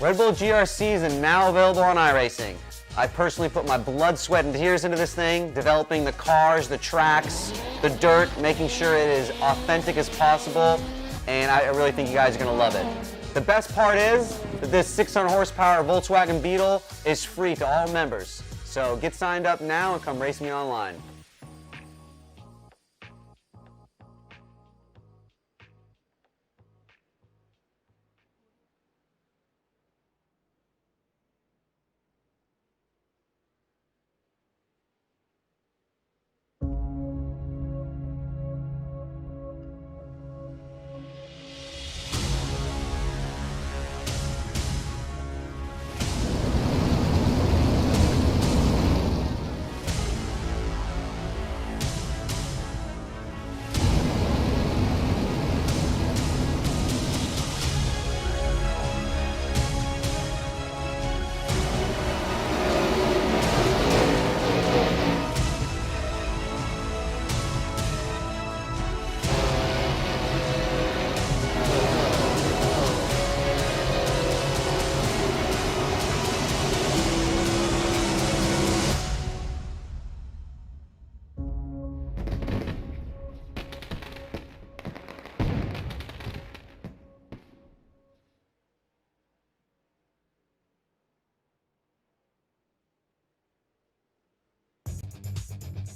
Red Bull GRCs are now available on iRacing. I personally put my blood, sweat, and tears into this thing, developing the cars, the tracks, the dirt, making sure it is authentic as possible, and I really think you guys are going to love it. The best part is that this 600 horsepower Volkswagen Beetle is free to all members. So get signed up now and come race me online.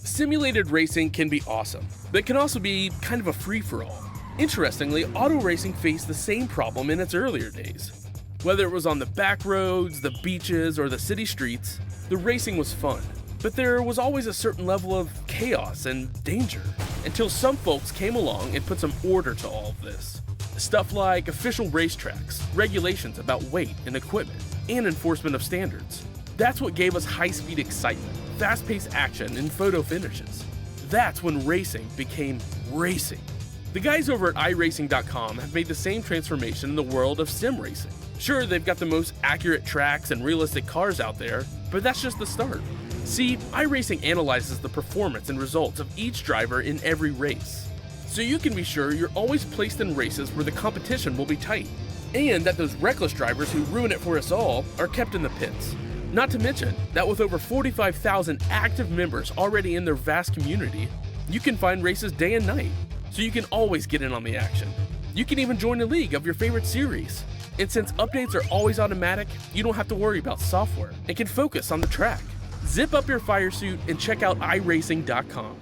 Simulated racing can be awesome, but it can also be kind of a free-for-all. Interestingly, auto racing faced the same problem in its earlier days. Whether it was on the back roads, the beaches, or the city streets, the racing was fun, but there was always a certain level of chaos and danger, until some folks came along and put some order to all of this. Stuff like official racetracks, regulations about weight and equipment, and enforcement of standards. That's what gave us high-speed excitement, fast-paced action, and photo finishes. That's when racing became racing. The guys over at iRacing.com have made the same transformation in the world of sim racing. Sure, they've got the most accurate tracks and realistic cars out there, but that's just the start. See, iRacing analyzes the performance and results of each driver in every race, so you can be sure you're always placed in races where the competition will be tight, and that those reckless drivers who ruin it for us all are kept in the pits. Not to mention that with over 45,000 active members already in their vast community, you can find races day and night, so you can always get in on the action. You can even join a league of your favorite series. And since updates are always automatic, you don't have to worry about software and can focus on the track. Zip up your fire suit and check out iRacing.com.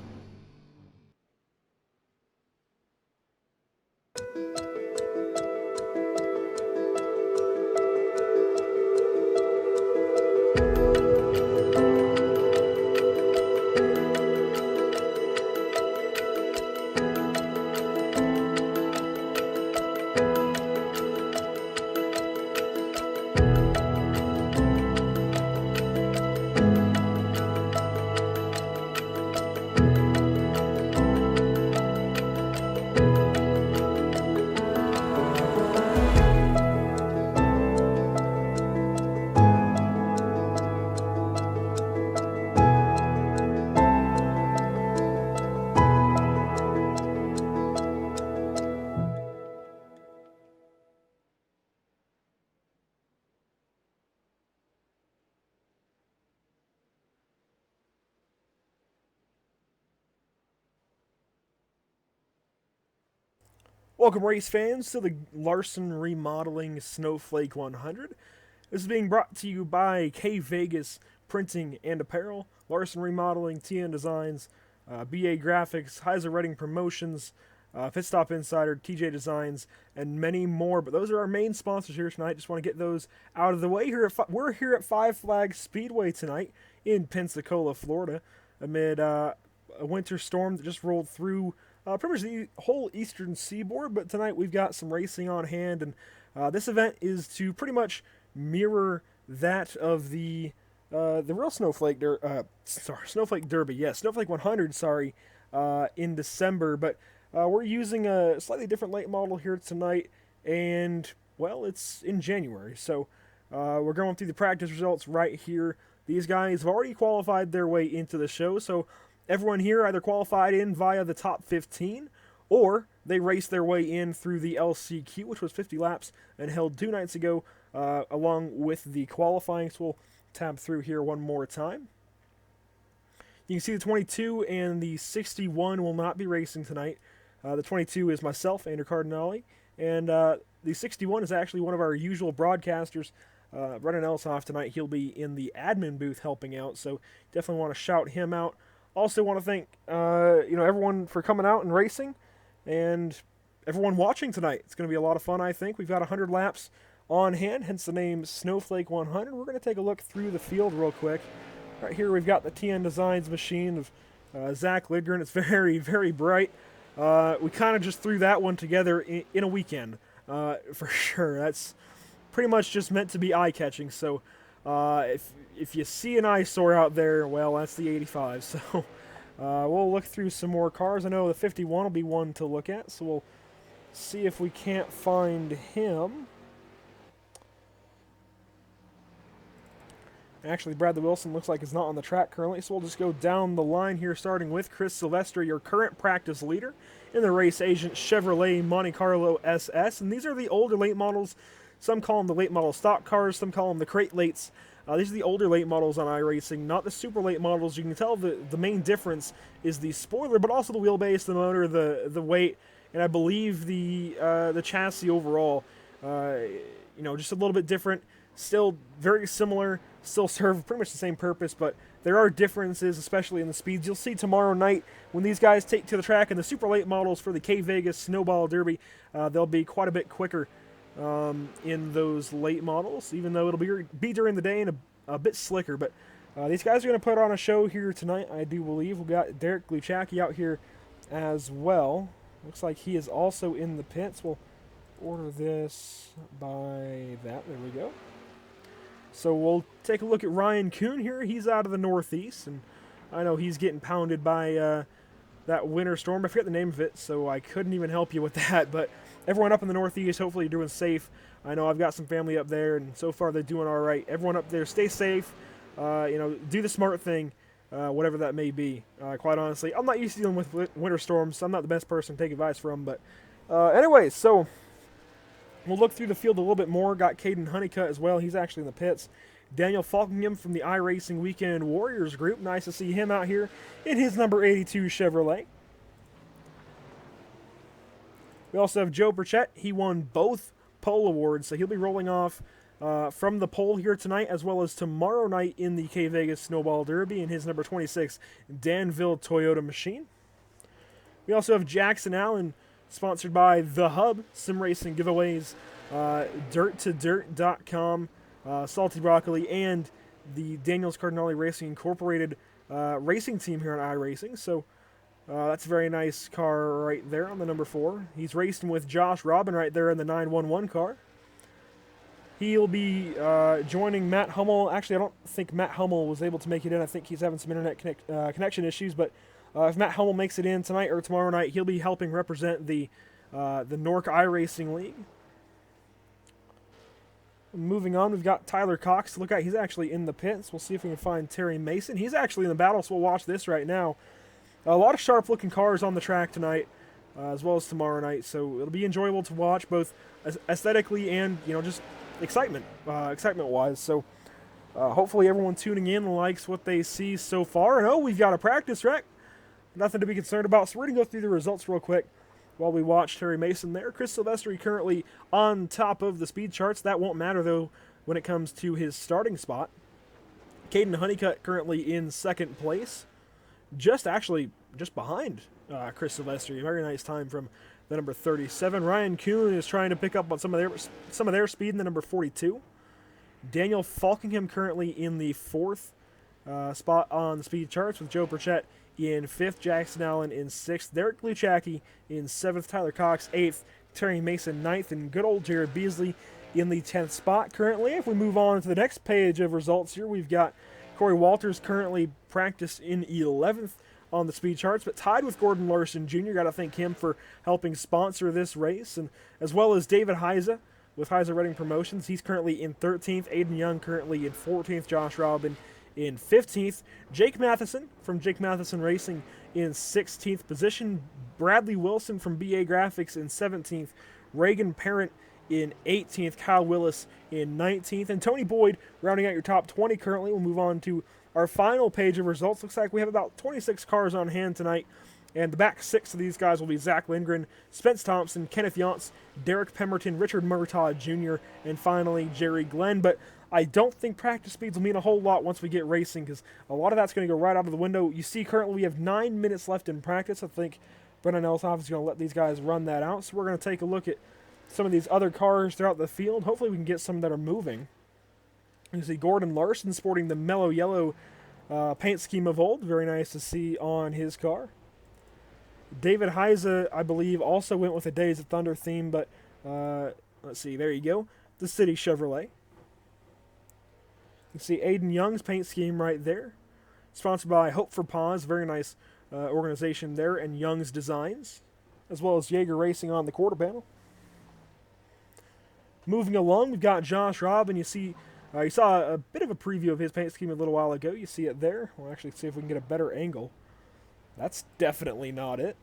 Welcome, race fans, to the Larson Remodeling Snowflake 100. This is being brought to you by K Vegas Printing and Apparel, Larson Remodeling, TN Designs, BA Graphics, Heiser Redding Promotions, Pit Stop Insider, TJ Designs, and many more. But those are our main sponsors here tonight. Just want to get those out of the way. We're here at Five Flags Speedway tonight in Pensacola, Florida, amid a winter storm that just rolled through pretty much the whole eastern seaboard. But tonight we've got some racing on hand, and this event is to pretty much mirror that of the real Snowflake Derby, yes, Snowflake 100, in December. But we're using a slightly different late model here tonight, and, well, it's in January, so we're going through the practice results right here. These guys have already qualified their way into the show, so everyone here either qualified in via the top 15, or they raced their way in through the LCQ, which was 50 laps and held 2 nights ago along with the qualifying. So we'll tab through here one more time. You can see the 22 and the 61 will not be racing tonight. The 22 is myself, Andrew Cardinale, and the 61 is actually one of our usual broadcasters, Brennan Elsoff tonight. He'll be in the admin booth helping out, so definitely want to shout him out. Also want to thank everyone for coming out and racing, and everyone watching tonight. It's going to be a lot of fun, I think. We've got 100 laps on hand, hence the name Snowflake 100. We're going to take a look through the field real quick. Right here we've got the TN Designs machine of Zach Lidgren. It's very, very bright. We kind of just threw that one together in a weekend, for sure. That's pretty much just meant to be eye-catching. So if you see an eyesore out there, well, that's the 85. So we'll look through some more cars. I know the 51 will be one to look at, so we'll see if we can't find him. Actually, Bradley Wilson looks like he's not on the track currently, so we'll just go down the line here, starting with Chris Silvestri, your current practice leader in the Race Agent Chevrolet Monte Carlo SS. And these are the older late models. Some call them the late model stock cars, some call them the crate lates. These are the older late models on iRacing, not the super late models. You can tell the main difference is the spoiler, but also the wheelbase, the motor, the weight, and I believe the chassis overall. Just a little bit different. Still very similar, still serve pretty much the same purpose, but there are differences, especially in the speeds. You'll see tomorrow night when these guys take to the track in the super late models for the K-Vegas Snowball Derby, they'll be quite a bit quicker in those late models, even though it'll be during the day and a bit slicker. But these guys are going to put on a show here tonight, I do believe. We've got Derek Gluchacki out here as well. Looks like he is also in the pits. We'll order this by that. There we go. So we'll take a look at Ryan Kuhn here. He's out of the Northeast, and I know he's getting pounded by that winter storm. I forget the name of it, so I couldn't even help you with that. But everyone up in the Northeast, hopefully you're doing safe. I know I've got some family up there, and so far they're doing all right. Everyone up there, stay safe. Do the smart thing, whatever that may be. Quite honestly, I'm not used to dealing with winter storms, so I'm not the best person to take advice from. But anyways, so we'll look through the field a little bit more. Got Caden Honeycutt as well. He's actually in the pits. Daniel Falkingham from the iRacing Weekend Warriors group. Nice to see him out here in his number 82 Chevrolet. We also have Joe Burchett. He won both pole awards, so he'll be rolling off from the pole here tonight, as well as tomorrow night in the K-Vegas Snowball Derby in his number 26 Danville Toyota machine. We also have Jackson Allen, sponsored by The Hub, Sim Racing Giveaways, DirtToDirt.com, Salty Broccoli, and the Daniels Cardinale Racing Incorporated racing team here on iRacing. So that's a very nice car right there on the number 4. He's racing with Josh Robin right there in the 911 car. He'll be joining Matt Hummel. Actually, I don't think Matt Hummel was able to make it in. I think he's having some internet connection issues, but if Matt Hummel makes it in tonight or tomorrow night, he'll be helping represent the Nork iRacing League. Moving on, we've got Tyler Cox to look at. He's actually in the pits. We'll see if we can find Terry Mason. He's actually in the battle, so we'll watch this right now. A lot of sharp-looking cars on the track tonight, as well as tomorrow night, so it'll be enjoyable to watch, both aesthetically and just excitement-wise. So hopefully everyone tuning in likes what they see so far. And we've got a practice wreck. Nothing to be concerned about. So we're going to go through the results real quick while we watch Terry Mason there. Chris Silvestri currently on top of the speed charts. That won't matter, though, when it comes to his starting spot. Caden Honeycutt currently in second place. Just behind Chris Silvestri. A very nice time from the number 37. Ryan Kuhn is trying to pick up on some of their speed in the number 42. Daniel Falkingham currently in the 4th spot on the speed charts, with Joe Burchett in 5th, Jackson Allen in 6th, Derek Gluchacki in 7th, Tyler Cox 8th, Terry Mason 9th, and good old Jared Beasley in the 10th spot currently. If we move on to the next page of results here, we've got Corey Walters currently practiced in 11th on the speed charts, but tied with Gordon Larson Jr. Got to thank him for helping sponsor this race, and as well as David Heiza with Heiza Redding Promotions. He's currently in 13th. Aiden Young currently in 14th. Josh Robin in 15th. Jake Matheson from Jake Matheson Racing in 16th position. Bradley Wilson from BA Graphics in 17th. Reagan Parent in 18th, Kyle Willis in 19th, and Tony Boyd rounding out your top 20 currently. We'll move on to our final page of results. Looks like we have about 26 cars on hand tonight, and the back 6 of these guys will be Zach Lindgren, Spence Thompson, Kenneth Yance, Derek Pemberton, Richard Murtaugh Jr., and finally Jerry Glenn. But I don't think practice speeds will mean a whole lot once we get racing, because a lot of that's going to go right out of the window. You see currently we have 9 minutes left in practice. I think Brennan Elsoff is going to let these guys run that out. So we're going to take a look at some of these other cars throughout the field. Hopefully we can get some that are moving. You see Gordon Larson sporting the mellow yellow paint scheme of old. Very nice to see on his car. David Heise, I believe, also went with a Days of Thunder theme, but let's see, there you go. The City Chevrolet. You see Aiden Young's paint scheme right there. Sponsored by Hope for Paws, very nice organization there, and Young's Designs, as well as Jaeger Racing on the quarter panel. Moving along, we've got Josh Robb, and you see, you saw a bit of a preview of his paint scheme a little while ago. You see it there. We'll actually see if we can get a better angle. That's definitely not it.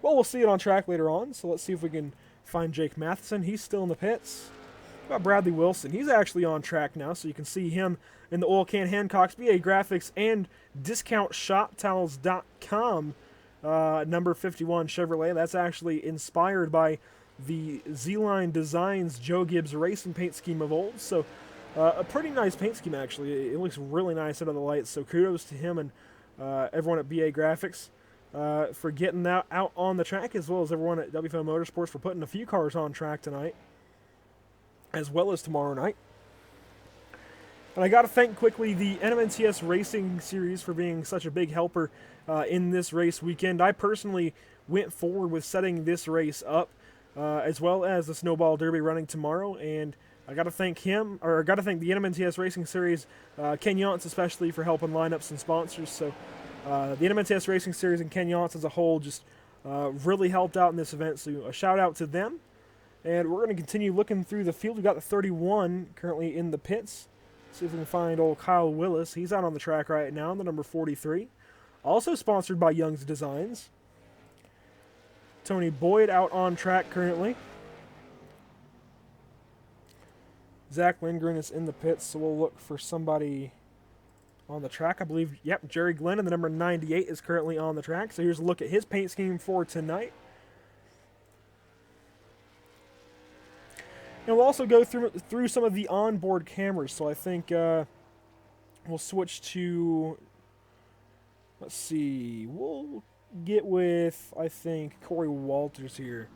Well, we'll see it on track later on, so let's see if we can find Jake Matheson. He's still in the pits. What about Bradley Wilson? He's actually on track now, so you can see him in the Oil Can Hancock's BA Graphics and DiscountShopTowels.com number 51 Chevrolet. That's actually inspired by the Z-Line Designs Joe Gibbs racing paint scheme of old. So a pretty nice paint scheme, actually. It looks really nice under the lights, so kudos to him and everyone at BA Graphics for getting that out on the track, as well as everyone at WFO Motorsports for putting a few cars on track tonight, as well as tomorrow night. And I got to thank quickly the NMNTS Racing Series for being such a big helper in this race weekend. I personally went forward with setting this race up, as well as the Snowball Derby running tomorrow, and I got to thank him, or I got to thank the NMNTS Racing Series, Ken Yance especially, for helping line up some sponsors. So the NMNTS Racing Series and Ken Yance as a whole just really helped out in this event, so a shout out to them. And we're going to continue looking through the field. We've got the 31 currently in the pits. See if we can find old Kyle Willis. He's out on the track right now, the number 43. Also sponsored by Young's Designs. Tony Boyd out on track currently. Zach Lindgren is in the pits, so we'll look for somebody on the track. I believe, yep, Jerry Glenn in the number 98 is currently on the track. So here's a look at his paint scheme for tonight. And we'll also go through some of the onboard cameras. So I think we'll switch to, let's see, we'll get with, I think, Corey Walters here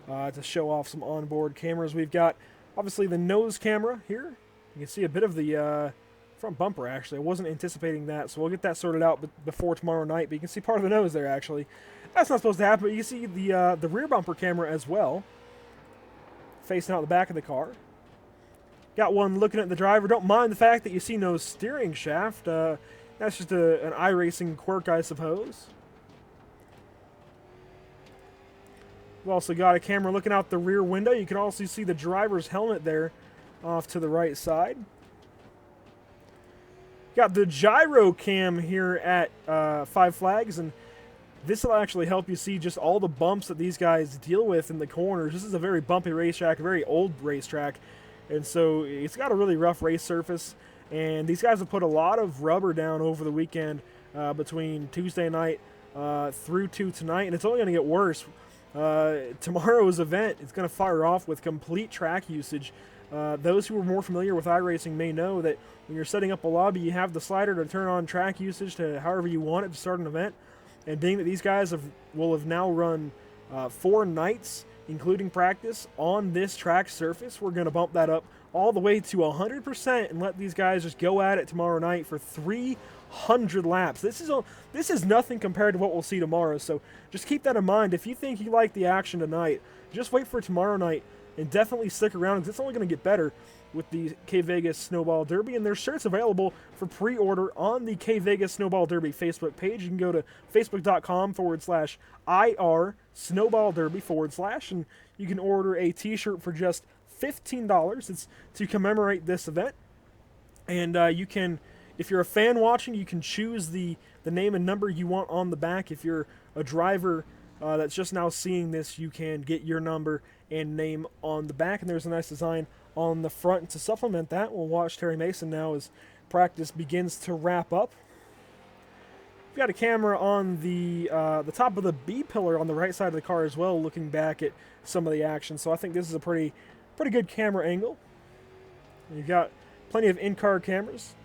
to show off some onboard cameras. We've got, obviously, the nose camera here. You can see a bit of the front bumper, actually. I wasn't anticipating that, so we'll get that sorted out before tomorrow night. But you can see part of the nose there, actually. That's not supposed to happen, but you can see the rear bumper camera as well, facing out the back of the car. Got one looking at the driver. Don't mind the fact that you see no steering shaft. That's just an iRacing quirk, I suppose. We've also got a camera looking out the rear window. You can also see the driver's helmet there off to the right side. Got the gyro cam here at Five Flags, and this will actually help you see just all the bumps that these guys deal with in the corners. This is a very bumpy racetrack, a very old racetrack, and so it's got a really rough race surface, and these guys have put a lot of rubber down over the weekend between Tuesday night through to tonight, and it's only going to get worse. Tomorrow's event is going to fire off with complete track usage. Those who are more familiar with iRacing may know that when you're setting up a lobby, you have the slider to turn on track usage to however you want it to start an event. And being that these guys will have now run 4 nights, including practice, on this track surface, we're going to bump that up all the way to 100% and let these guys just go at it tomorrow night for 300 laps. This is nothing compared to what we'll see tomorrow, so just keep that in mind. If you think you like the action tonight, just wait for tomorrow night and definitely stick around, because it's only going to get better with the K-Vegas Snowball Derby, and there's shirts available for pre-order on the K-Vegas Snowball Derby Facebook page. You can go to facebook.com/IR Snowball Derby / and you can order a t-shirt for just $15. It's to commemorate this event, and you can, if you're a fan watching, you can choose the name and number you want on the back. If you're a driver that's just now seeing this, you can get your number and name on the back, and there's a nice design on the front to supplement that. We'll watch Terry Mason now as practice begins to wrap up. We've got a camera on the top of the B pillar on the right side of the car as well, looking back at some of the action. So I think this is a pretty good camera angle. You've got plenty of in-car cameras.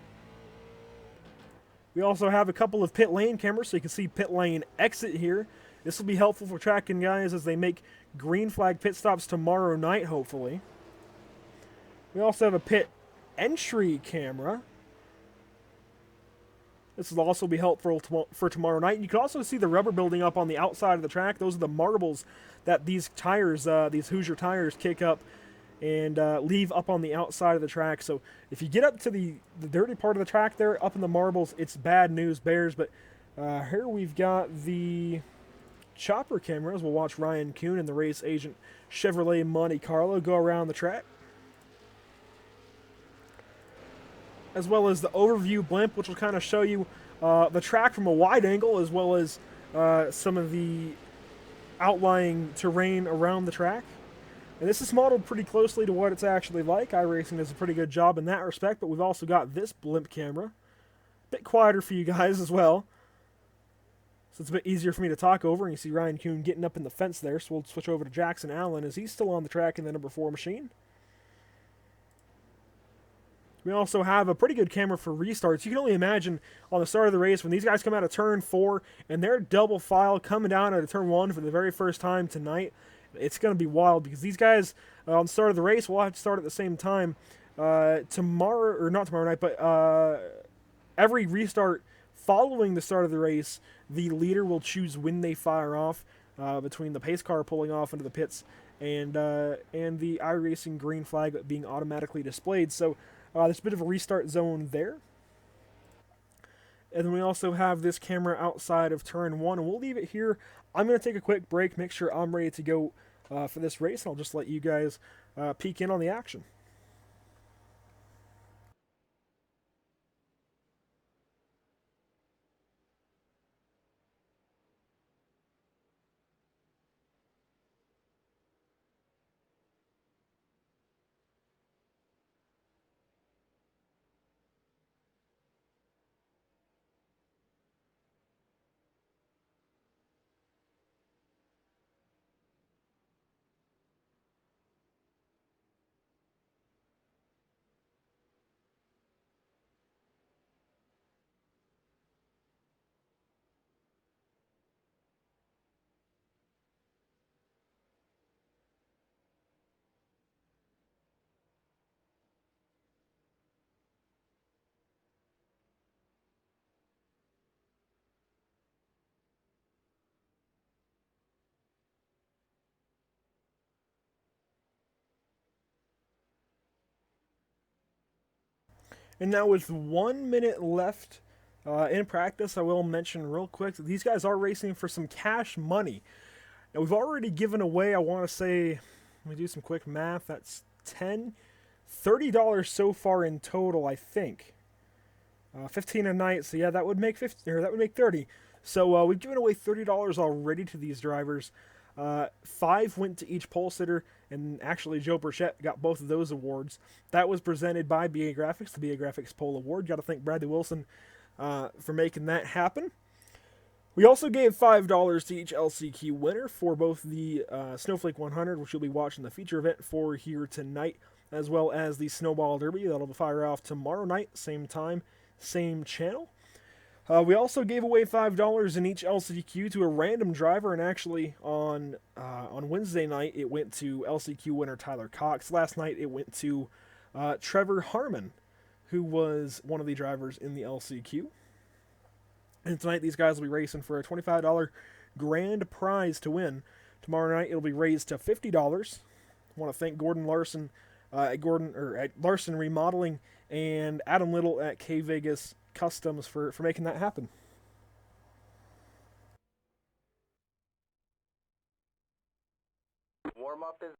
We also have a couple of pit lane cameras, so you can see pit lane exit here. This will be helpful for tracking guys as they make green flag pit stops tomorrow night, hopefully. We also have a pit entry camera. This will also be helpful for tomorrow night. You can also see the rubber building up on the outside of the track. Those are the marbles that these tires, these Hoosier tires, kick up and leave up on the outside of the track. So if you get up to the dirty part of the track there, up in the marbles, it's bad news bears. But here we've got the chopper cameras. We'll watch Ryan Kuhn and the race agent Chevrolet Monte Carlo go around the track, as well as the overview blimp, which will kind of show you the track from a wide angle, as well as some of the outlying terrain around the track. And this is modeled pretty closely to what it's actually like. iRacing does a pretty good job in that respect, but we've also got this blimp camera. A bit quieter for you guys as well, so it's a bit easier for me to talk over. And you see Ryan Kuhn getting up in the fence there, so we'll switch over to Jackson Allen as he's still on the track in the number 4 machine. We also have a pretty good camera for restarts. You can only imagine on the start of the race when these guys come out of turn 4 and they're double file coming down out of turn 1 for the very first time tonight. It's going to be wild because these guys on the start of the race will have to start at the same time tomorrow, or not tomorrow night, but every restart following the start of the race, the leader will choose when they fire off between the pace car pulling off into the pits and the iRacing green flag being automatically displayed. So there's a bit of a restart zone there. And then we also have this camera outside of turn 1, and we'll leave it here. I'm going to take a quick break, make sure I'm ready to go for this race, and I'll just let you guys peek in on the action. And now with 1 minute left in practice, I will mention real quick that these guys are racing for some cash money. Now we've already given away, I want to say, let me do some quick math, that's $30 so far in total, I think. 15 a night, so yeah, that would make 50, or that would make 30. So we've given away $30 already to these drivers. 5 went to each pole sitter, and actually Joe Burchett got both of those awards. That was presented by BA Graphics, the BA Graphics Pole Award. Got to thank Bradley Wilson for making that happen. We also gave $5 to each LCQ winner for both the Snowflake 100, which you'll be watching the feature event for here tonight, as well as the Snowball Derby. That'll fire off tomorrow night, same time, same channel. We also gave away $5 in each LCQ to a random driver, and actually on Wednesday night it went to LCQ winner Tyler Cox. Last night it went to Trevor Harmon, who was one of the drivers in the LCQ. And tonight these guys will be racing for a $25 grand prize to win. Tomorrow night it'll be raised to $50. I want to thank Gordon Larson at Larson Remodeling and Adam Little at K Vegas Customs for making that happen. Warm up is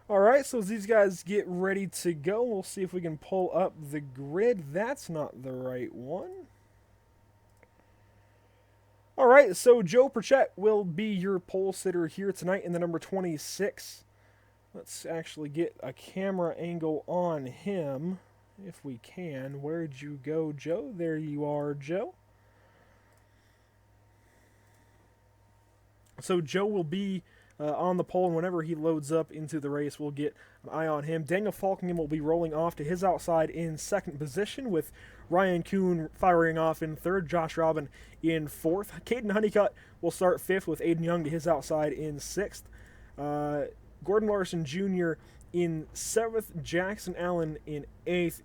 All right, so as these guys get ready to go, we'll see if we can pull up the grid. That's not the right one. All right, so Joe Pritchett will be your pole sitter here tonight in the number 26. Let's actually get a camera angle on him, if we can. Where'd you go, Joe? There you are, Joe. So Joe will be on the pole, and whenever he loads up into the race, we'll get an eye on him. Daniel Falkingham will be rolling off to his outside in second position, with Ryan Kuhn firing off in third, Josh Robin in fourth. Caden Honeycutt will start fifth, with Aiden Young to his outside in sixth. Gordon Larson Jr. in seventh, Jackson Allen in eighth,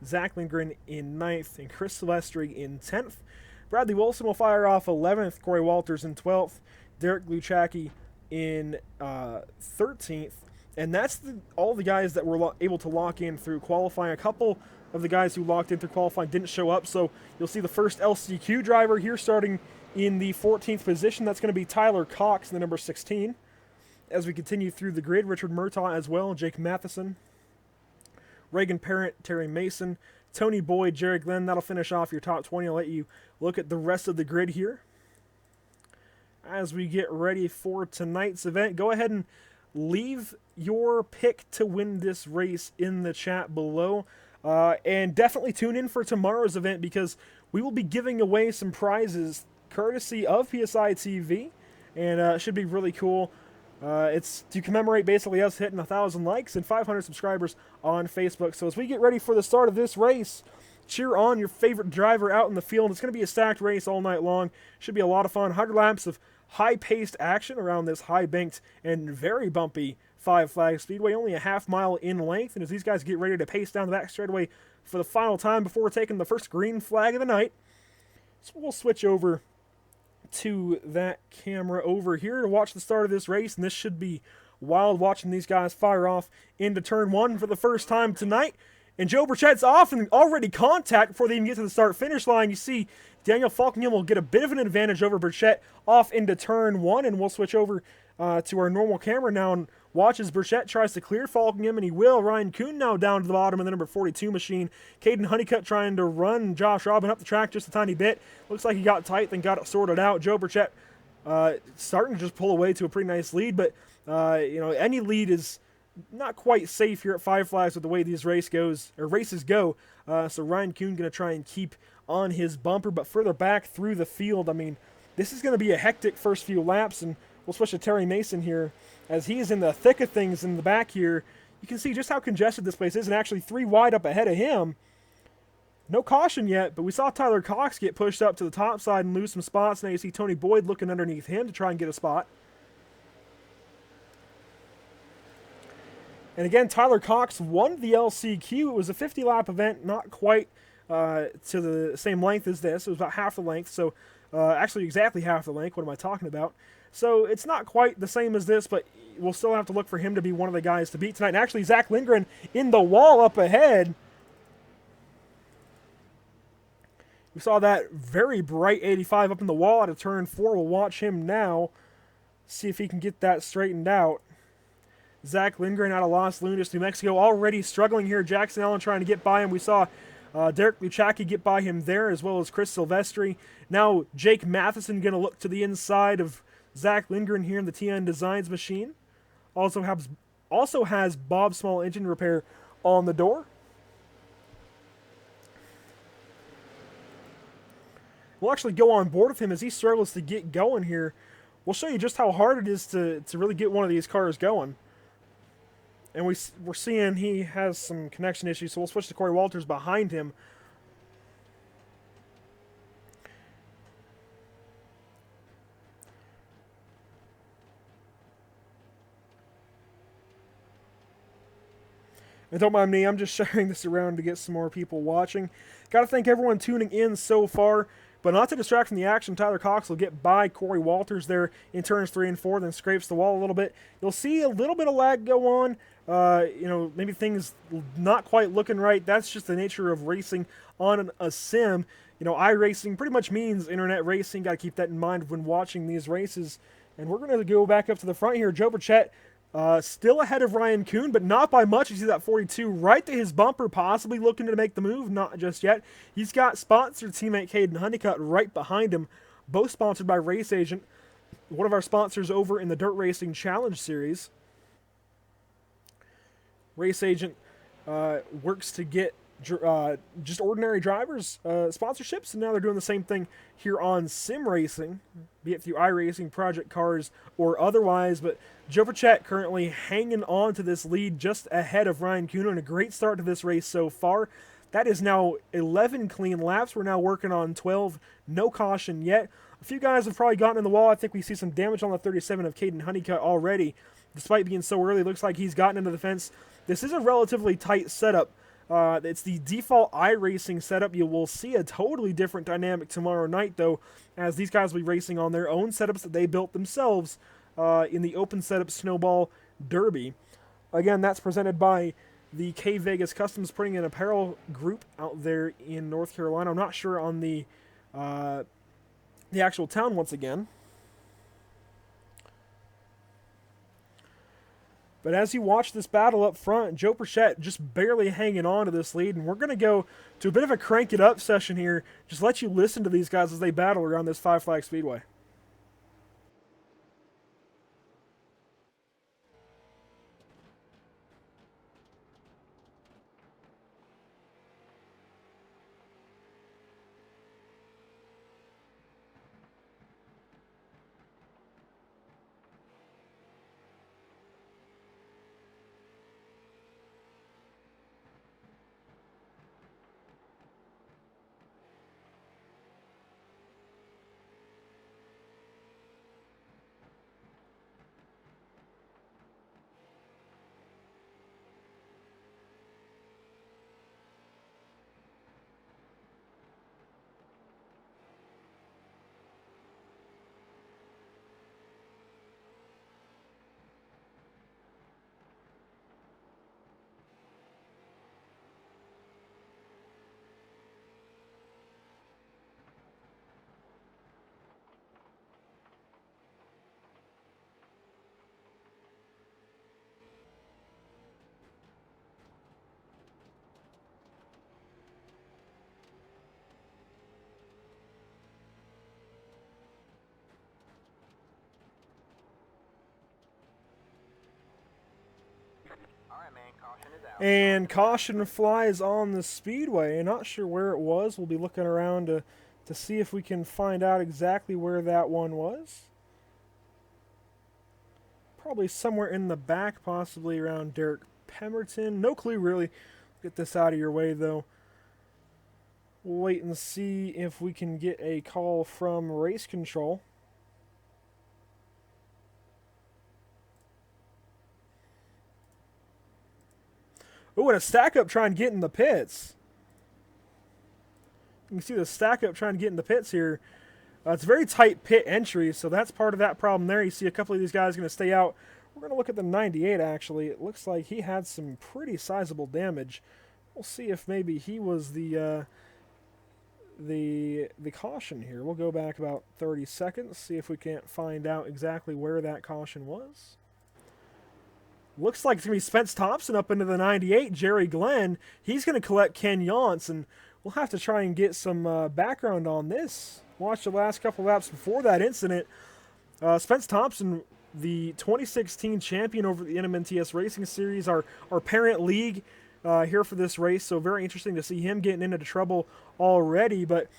Zach Lindgren in ninth, and Chris Silvestri in 10th. Bradley Wilson will fire off 11th, Corey Walters in 12th, Derek Luchacki in 13th, and that's all the guys that were able to lock in through qualifying. A couple of the guys who locked in through qualifying didn't show up, so you'll see the first LCQ driver here starting in the 14th position. That's going to be Tyler Cox in the number 16. As we continue through the grid, Richard Murtaugh as well, Jake Matheson, Reagan Parent, Terry Mason, Tony Boyd, Jerry Glenn. That'll finish off your top 20. I'll let you look at the rest of the grid here. As we get ready for tonight's event, go ahead and leave your pick to win this race in the chat below. And definitely tune in for tomorrow's event, because we will be giving away some prizes courtesy of PSI TV, and it should be really cool. It's to commemorate basically us hitting 1,000 likes and 500 subscribers on Facebook. So as we get ready for the start of this race, cheer on your favorite driver out in the field. It's going to be a stacked race all night long. Should be a lot of fun. 100 laps of high-paced action around this high-banked and very bumpy Five Flags Speedway, only a half mile in length. And as these guys get ready to pace down the back straightaway for the final time before we're taking the first green flag of the night, so we'll switch over to that camera over here to watch the start of this race. And this should be wild, watching these guys fire off into turn one for the first time tonight. And Joe Burchett's off and already contact before they even get to the start-finish line. You see Daniel Falkingham will get a bit of an advantage over Burchett off into turn one, and we'll switch over to our normal camera now and watch as Burchett tries to clear Falkingham, and he will. Ryan Kuhn now down to the bottom of the number 42 machine. Caden Honeycutt trying to run Josh Robin up the track just a tiny bit. Looks like he got tight, then got it sorted out. Joe Burchett starting to just pull away to a pretty nice lead, but any lead is not quite safe here at Five Flags with the way these races go. So Ryan Kuhn going to try and keep on his bumper, but further back through the field, I mean, this is going to be a hectic first few laps, and we'll switch to Terry Mason here as he's in the thick of things in the back here. You can see just how congested this place is, and actually 3 wide up ahead of him. No caution yet, but we saw Tyler Cox get pushed up to the top side and lose some spots. Now you see Tony Boyd looking underneath him to try and get a spot. And again, Tyler Cox won the LCQ. It was a 50-lap event, not quite to the same length as this. It was about half the length, so actually exactly half the length. What am I talking about? So it's not quite the same as this, but we'll still have to look for him to be one of the guys to beat tonight. And actually, Zach Lindgren in the wall up ahead. We saw that very bright 85 up in the wall out of turn 4. We'll watch him now, see if he can get that straightened out. Zach Lindgren out of Los Lunas, New Mexico, already struggling here. Jackson Allen trying to get by him. We saw Derek Luchacki get by him there, as well as Chris Silvestri. Now Jake Matheson going to look to the inside of Zach Lindgren here in the TN Designs machine. Also has Bob Small engine repair on the door. We'll actually go on board with him as he struggles to get going here. We'll show you just how hard it is to really get one of these cars going. And we're seeing he has some connection issues, so we'll switch to Corey Walters behind him. And don't mind me, I'm just sharing this around to get some more people watching. Got to thank everyone tuning in so far. But not to distract from the action, Tyler Cox will get by Corey Walters there in turns 3 and 4, then scrapes the wall a little bit. You'll see a little bit of lag go on. Maybe things not quite looking right. That's just the nature of racing on a sim. iRacing pretty much means internet racing. Got to keep that in mind when watching these races. And we're going to go back up to the front here. Joe Burchett Still ahead of Ryan Kuhn, but not by much. You see that 42 right to his bumper, possibly looking to make the move. Not just yet. He's got sponsored teammate Caden Honeycutt right behind him, both sponsored by Race Agent, one of our sponsors over in the Dirt Racing Challenge Series. Race Agent works to get just ordinary drivers sponsorships, and now they're doing the same thing here on sim racing, be it through iRacing, Project Cars, or otherwise. But Joe Burchett currently hanging on to this lead just ahead of Ryan Kuhn, and a great start to this race so far. That is now 11 clean laps. We're now working on 12. No caution yet. A few guys have probably gotten in the wall. I think we see some damage on the 37 of Caden Honeycutt already. Despite being so early, looks like he's gotten into the fence. This is a relatively tight setup. It's the default iRacing setup. You will see a totally different dynamic tomorrow night, though, as these guys will be racing on their own setups that they built themselves in the Open Setup Snowball Derby. Again, that's presented by the K Vegas Customs Printing and Apparel group out there in North Carolina. I'm not sure on the actual town once again. But as you watch this battle up front, Joe Burchett just barely hanging on to this lead. And we're going to go to a bit of a crank it up session here. Just let you listen to these guys as they battle around this Five Flag Speedway. And caution flies on the speedway. Not sure where it was. We'll be looking around to see if we can find out exactly where that one was. Probably somewhere in the back, possibly around Derek Pemberton. No clue, really. Get this out of your way, though. We'll wait and see if we can get a call from race control. Oh, and a stack up trying to get in the pits. You can see the stack up trying to get in the pits here. It's a very tight pit entry, so that's part of that problem there. You see a couple of these guys going to stay out. We're going to look at the 98, actually. It looks like he had some pretty sizable damage. We'll see if maybe he was the caution here. We'll go back about 30 seconds, see if we can't find out exactly where that caution was. Looks like it's going to be Spence Thompson up into the 98. Jerry Glenn, he's going to collect Ken Yance, and we'll have to try and get some background on this. Watch the last couple laps before that incident. Spence Thompson, the 2016 champion over the NMNTS Racing Series, our parent league here for this race, so very interesting to see him getting into trouble already. But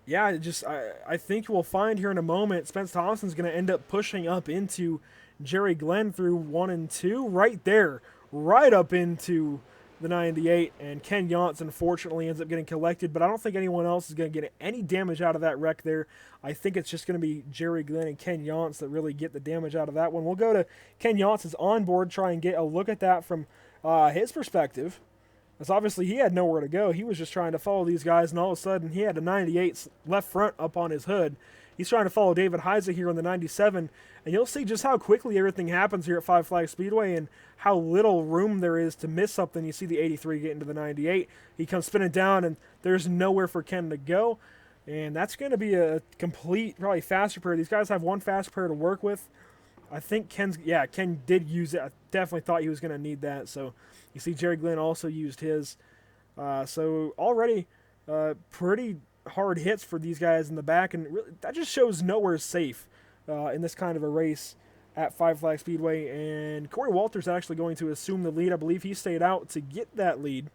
yeah, I think we'll find here in a moment Spence Thompson's going to end up pushing up into Jerry Glenn through 1 and 2 right there, right up into the 98, and Ken Yance unfortunately ends up getting collected, but I don't think anyone else is going to get any damage out of that wreck there. I think it's just going to be Jerry Glenn and Ken Yance that really get the damage out of that one. We'll go to Ken Yance's onboard, try and get a look at that from his perspective, as obviously he had nowhere to go. He was just trying to follow these guys, and all of a sudden he had a 98 left front up on his hood. He's trying to follow David Heise here on the 97, and you'll see just how quickly everything happens here at Five Flag Speedway and how little room there is to miss something. You see the 83 get into the 98. He comes spinning down, and there's nowhere for Ken to go, and that's going to be a complete, probably fast repair. These guys have one fast repair to work with. I think Ken did use it. I definitely thought he was going to need that. So you see Jerry Glenn also used his. So already pretty hard hits for these guys in the back, and really, that just shows nowhere's safe in this kind of a race at Five Flag Speedway. And Corey Walters actually going to assume the lead. I believe he stayed out to get that lead.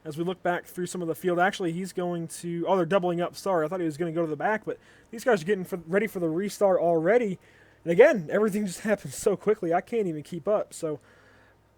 As we look back through some of the field, actually he's going to, they're doubling up. Sorry, I thought he was going to go to the back, but these guys are getting ready for the restart already. And again, everything just happens so quickly, I can't even keep up. So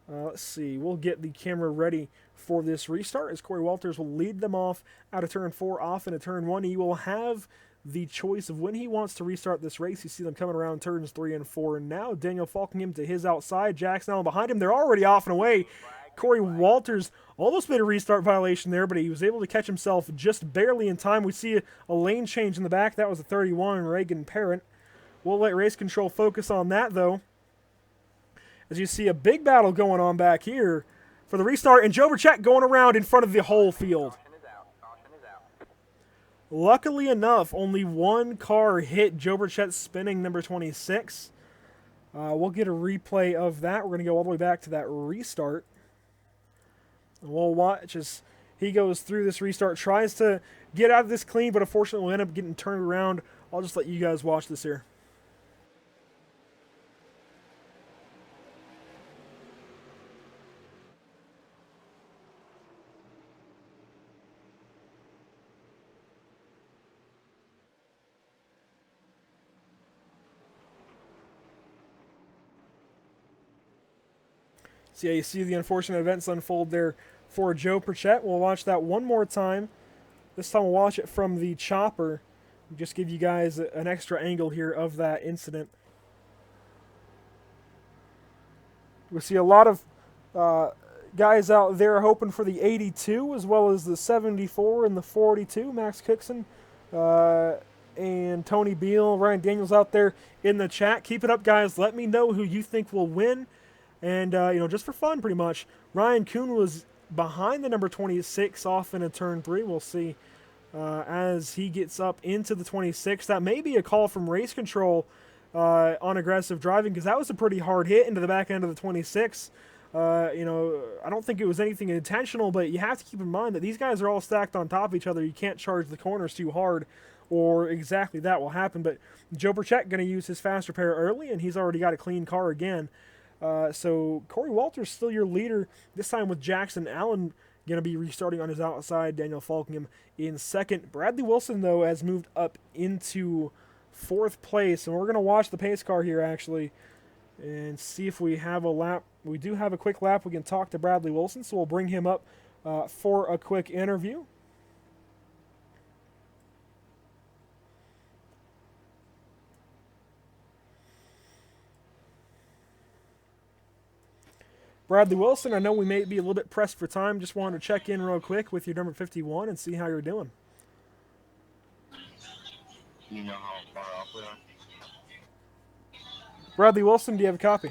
let's see, we'll get the camera ready for this restart as Corey Walters will lead them off out of turn 4, off into turn 1. He will have the choice of when he wants to restart this race. You see them coming around turns 3 and 4, and now Daniel Falkingham to his outside, Jackson Allen behind him. They're already off and away. Corey Walters almost made a restart violation there, but he was able to catch himself just barely in time. We see a lane change in the back. That was a 31, Reagan Parent. We'll let race control focus on that, though, as you see a big battle going on back here for the restart, and Joe Burchett going around in front of the whole field. Luckily enough, only one car hit Joe Burchett spinning number 26. We'll get a replay of that. We're going to go all the way back to that restart. And we'll watch as he goes through this restart, tries to get out of this clean, but unfortunately will end up getting turned around. I'll just let you guys watch this here. So yeah, you see the unfortunate events unfold there for Joe Burchett. We'll watch that one more time. This time we'll watch it from the chopper. Just give you guys an extra angle here of that incident. We see a lot of guys out there hoping for the 82 as well as the 74 and the 42. Max Cookson and Tony Beal, Ryan Daniels out there in the chat. Keep it up, guys. Let me know who you think will win. And, just for fun, pretty much, Ryan Kuhn was behind the number 26 off in a turn 3. We'll see as he gets up into the 26. That may be a call from race control on aggressive driving, because that was a pretty hard hit into the back end of the 26. I don't think it was anything intentional, but you have to keep in mind that these guys are all stacked on top of each other. You can't charge the corners too hard, or exactly that will happen. But Joe Burchett going to use his fast repair early, and he's already got a clean car again. So Corey Walters still your leader, this time with Jackson Allen going to be restarting on his outside, Daniel Falkingham in second. Bradley Wilson, though, has moved up into 4th place, and we're going to watch the pace car here, actually, and see if we have a lap. We do have a quick lap. We can talk to Bradley Wilson, so we'll bring him up for a quick interview. Bradley Wilson, I know we may be a little bit pressed for time. Just wanted to check in real quick with your number 51 and see how you're doing. You know how far off we are? Bradley Wilson, do you have a copy?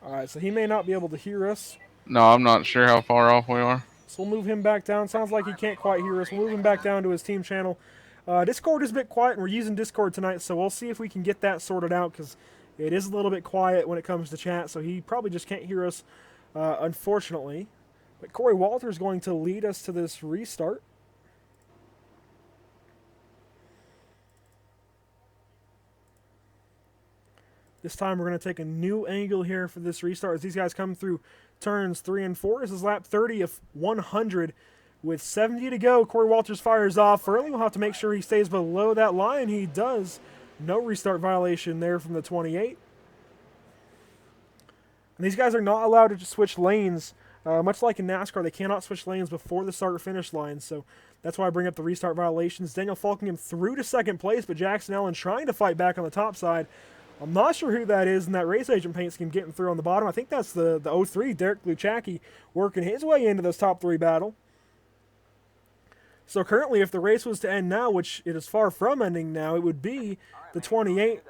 All right, so he may not be able to hear us. No, I'm not sure how far off we are. So we'll move him back down. Sounds like he can't quite hear us. We'll move him back down to his team channel. Discord is a bit quiet, and we're using Discord tonight, so we'll see if we can get that sorted out, because it is a little bit quiet when it comes to chat, so he probably just can't hear us, unfortunately. But Corey Walters is going to lead us to this restart. This time we're going to take a new angle here for this restart as these guys come through turns 3 and 4. This is lap 30 of 100 with 70 to go. Corey Walters fires off early. We'll have to make sure he stays below that line. He does. No restart violation there from the 28. And these guys are not allowed to just switch lanes. Much like in NASCAR, they cannot switch lanes before the start-finish line. So that's why I bring up the restart violations. Daniel Falkingham through to 2nd place, but Jackson Allen trying to fight back on the top side. I'm not sure who that is in that race agent paint scheme getting through on the bottom. I think that's the 03, Derek Luchacki, working his way into this top 3 battle. So currently, if the race was to end now, which it is far from ending now, it would be the 28,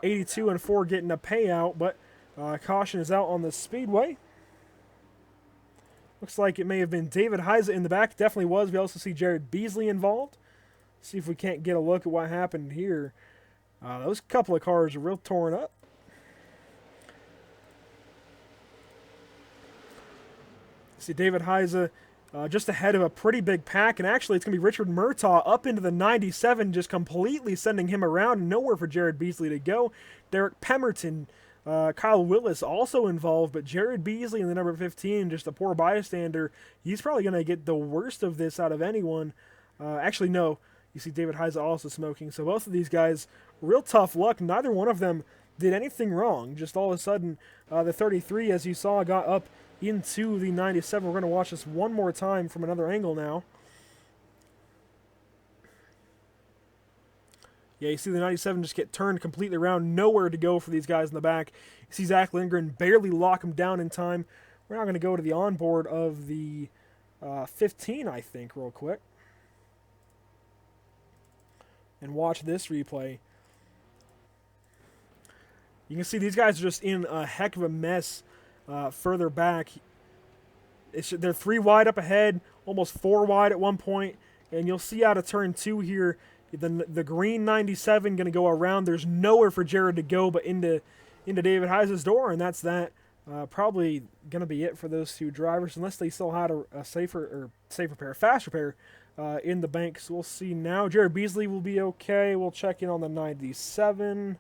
82, and 4 getting a payout, but caution is out on the Speedway. Looks like it may have been David Heisa in the back. Definitely was. We also see Jared Beasley involved. See if we can't get a look at what happened here. Those couple of cars are real torn up. See David Heise just ahead of a pretty big pack, and actually it's going to be Richard Murtaugh up into the 97, just completely sending him around, and nowhere for Jared Beasley to go. Derek Pemberton, Kyle Willis also involved, but Jared Beasley in the number 15, just a poor bystander. He's probably going to get the worst of this out of anyone. Actually, no. You see David Heise also smoking, so both of these guys, real tough luck. Neither one of them did anything wrong. Just all of a sudden, the 33, as you saw, got up into the 97. We're going to watch this one more time from another angle now. Yeah, you see the 97 just get turned completely around. Nowhere to go for these guys in the back. You see Zach Lindgren barely lock him down in time. We're now going to go to the onboard of the 15, I think, real quick. And watch this replay. You can see these guys are just in a heck of a mess further back. They're 3 wide up ahead, almost 4 wide at one point, and you'll see out of turn 2 here, the green 97 going to go around. There's nowhere for Jared to go but into David Heise's door, and that's that. Probably going to be it for those two drivers, unless they still had a faster pair in the bank. So we'll see now. Jared Beasley will be okay. We'll check in on the 97.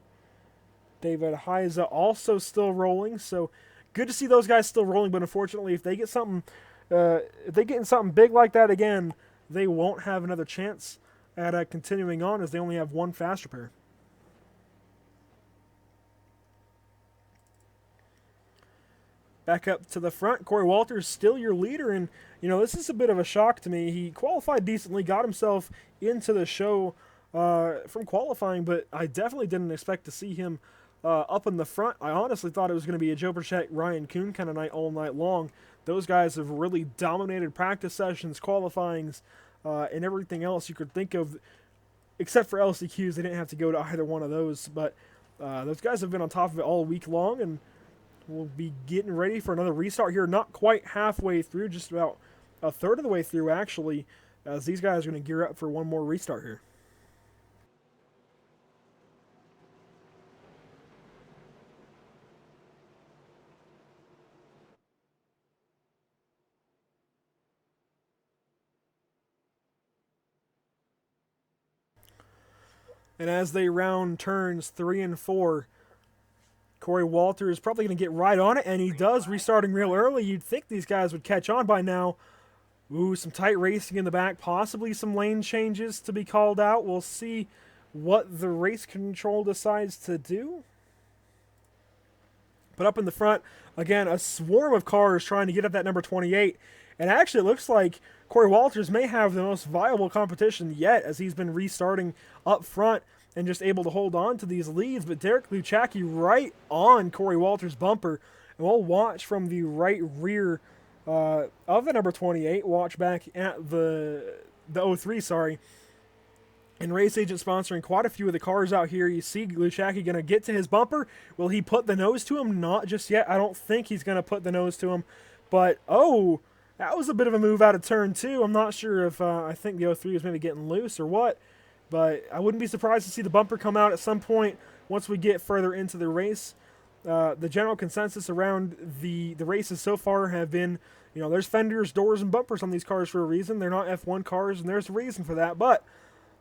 David Heise also still rolling, so good to see those guys still rolling, but unfortunately, if they get something, if they get in something big like that again, they won't have another chance at continuing on, as they only have one faster pair. Back up to the front, Corey Walters still your leader, and this is a bit of a shock to me. He qualified decently, got himself into the show from qualifying, but I definitely didn't expect to see him up in the front. I honestly thought it was going to be a Joe Burchett, Ryan Kuhn kind of night all night long. Those guys have really dominated practice sessions, qualifyings, and everything else you could think of, except for LCQs. They didn't have to go to either one of those, but those guys have been on top of it all week long, and we'll be getting ready for another restart here. Not quite halfway through, just about a third of the way through, actually, as these guys are going to gear up for one more restart here. And as they round turns 3 and 4, Corey Walters is probably going to get right on it, and he does, restarting real early. You'd think these guys would catch on by now. Ooh, some tight racing in the back, possibly some lane changes to be called out. We'll see what the race control decides to do. But up in the front, again, a swarm of cars trying to get at that number 28. And actually, it looks like Corey Walters may have the most viable competition yet, as he's been restarting up front and just able to hold on to these leads. But Derek Luchacki right on Corey Walters' bumper. And we'll watch from the right rear of the number 28. Watch back at the 03, sorry. And Race Agent sponsoring quite a few of the cars out here. You see Luchacki going to get to his bumper. Will he put the nose to him? Not just yet. I don't think he's going to put the nose to him. But, oh, that was a bit of a move out of turn 2. I'm not sure if I think the 03 was maybe getting loose or what. But I wouldn't be surprised to see the bumper come out at some point once we get further into the race. The general consensus around the races so far have been, there's fenders, doors, and bumpers on these cars for a reason. They're not F1 cars, and there's a reason for that. But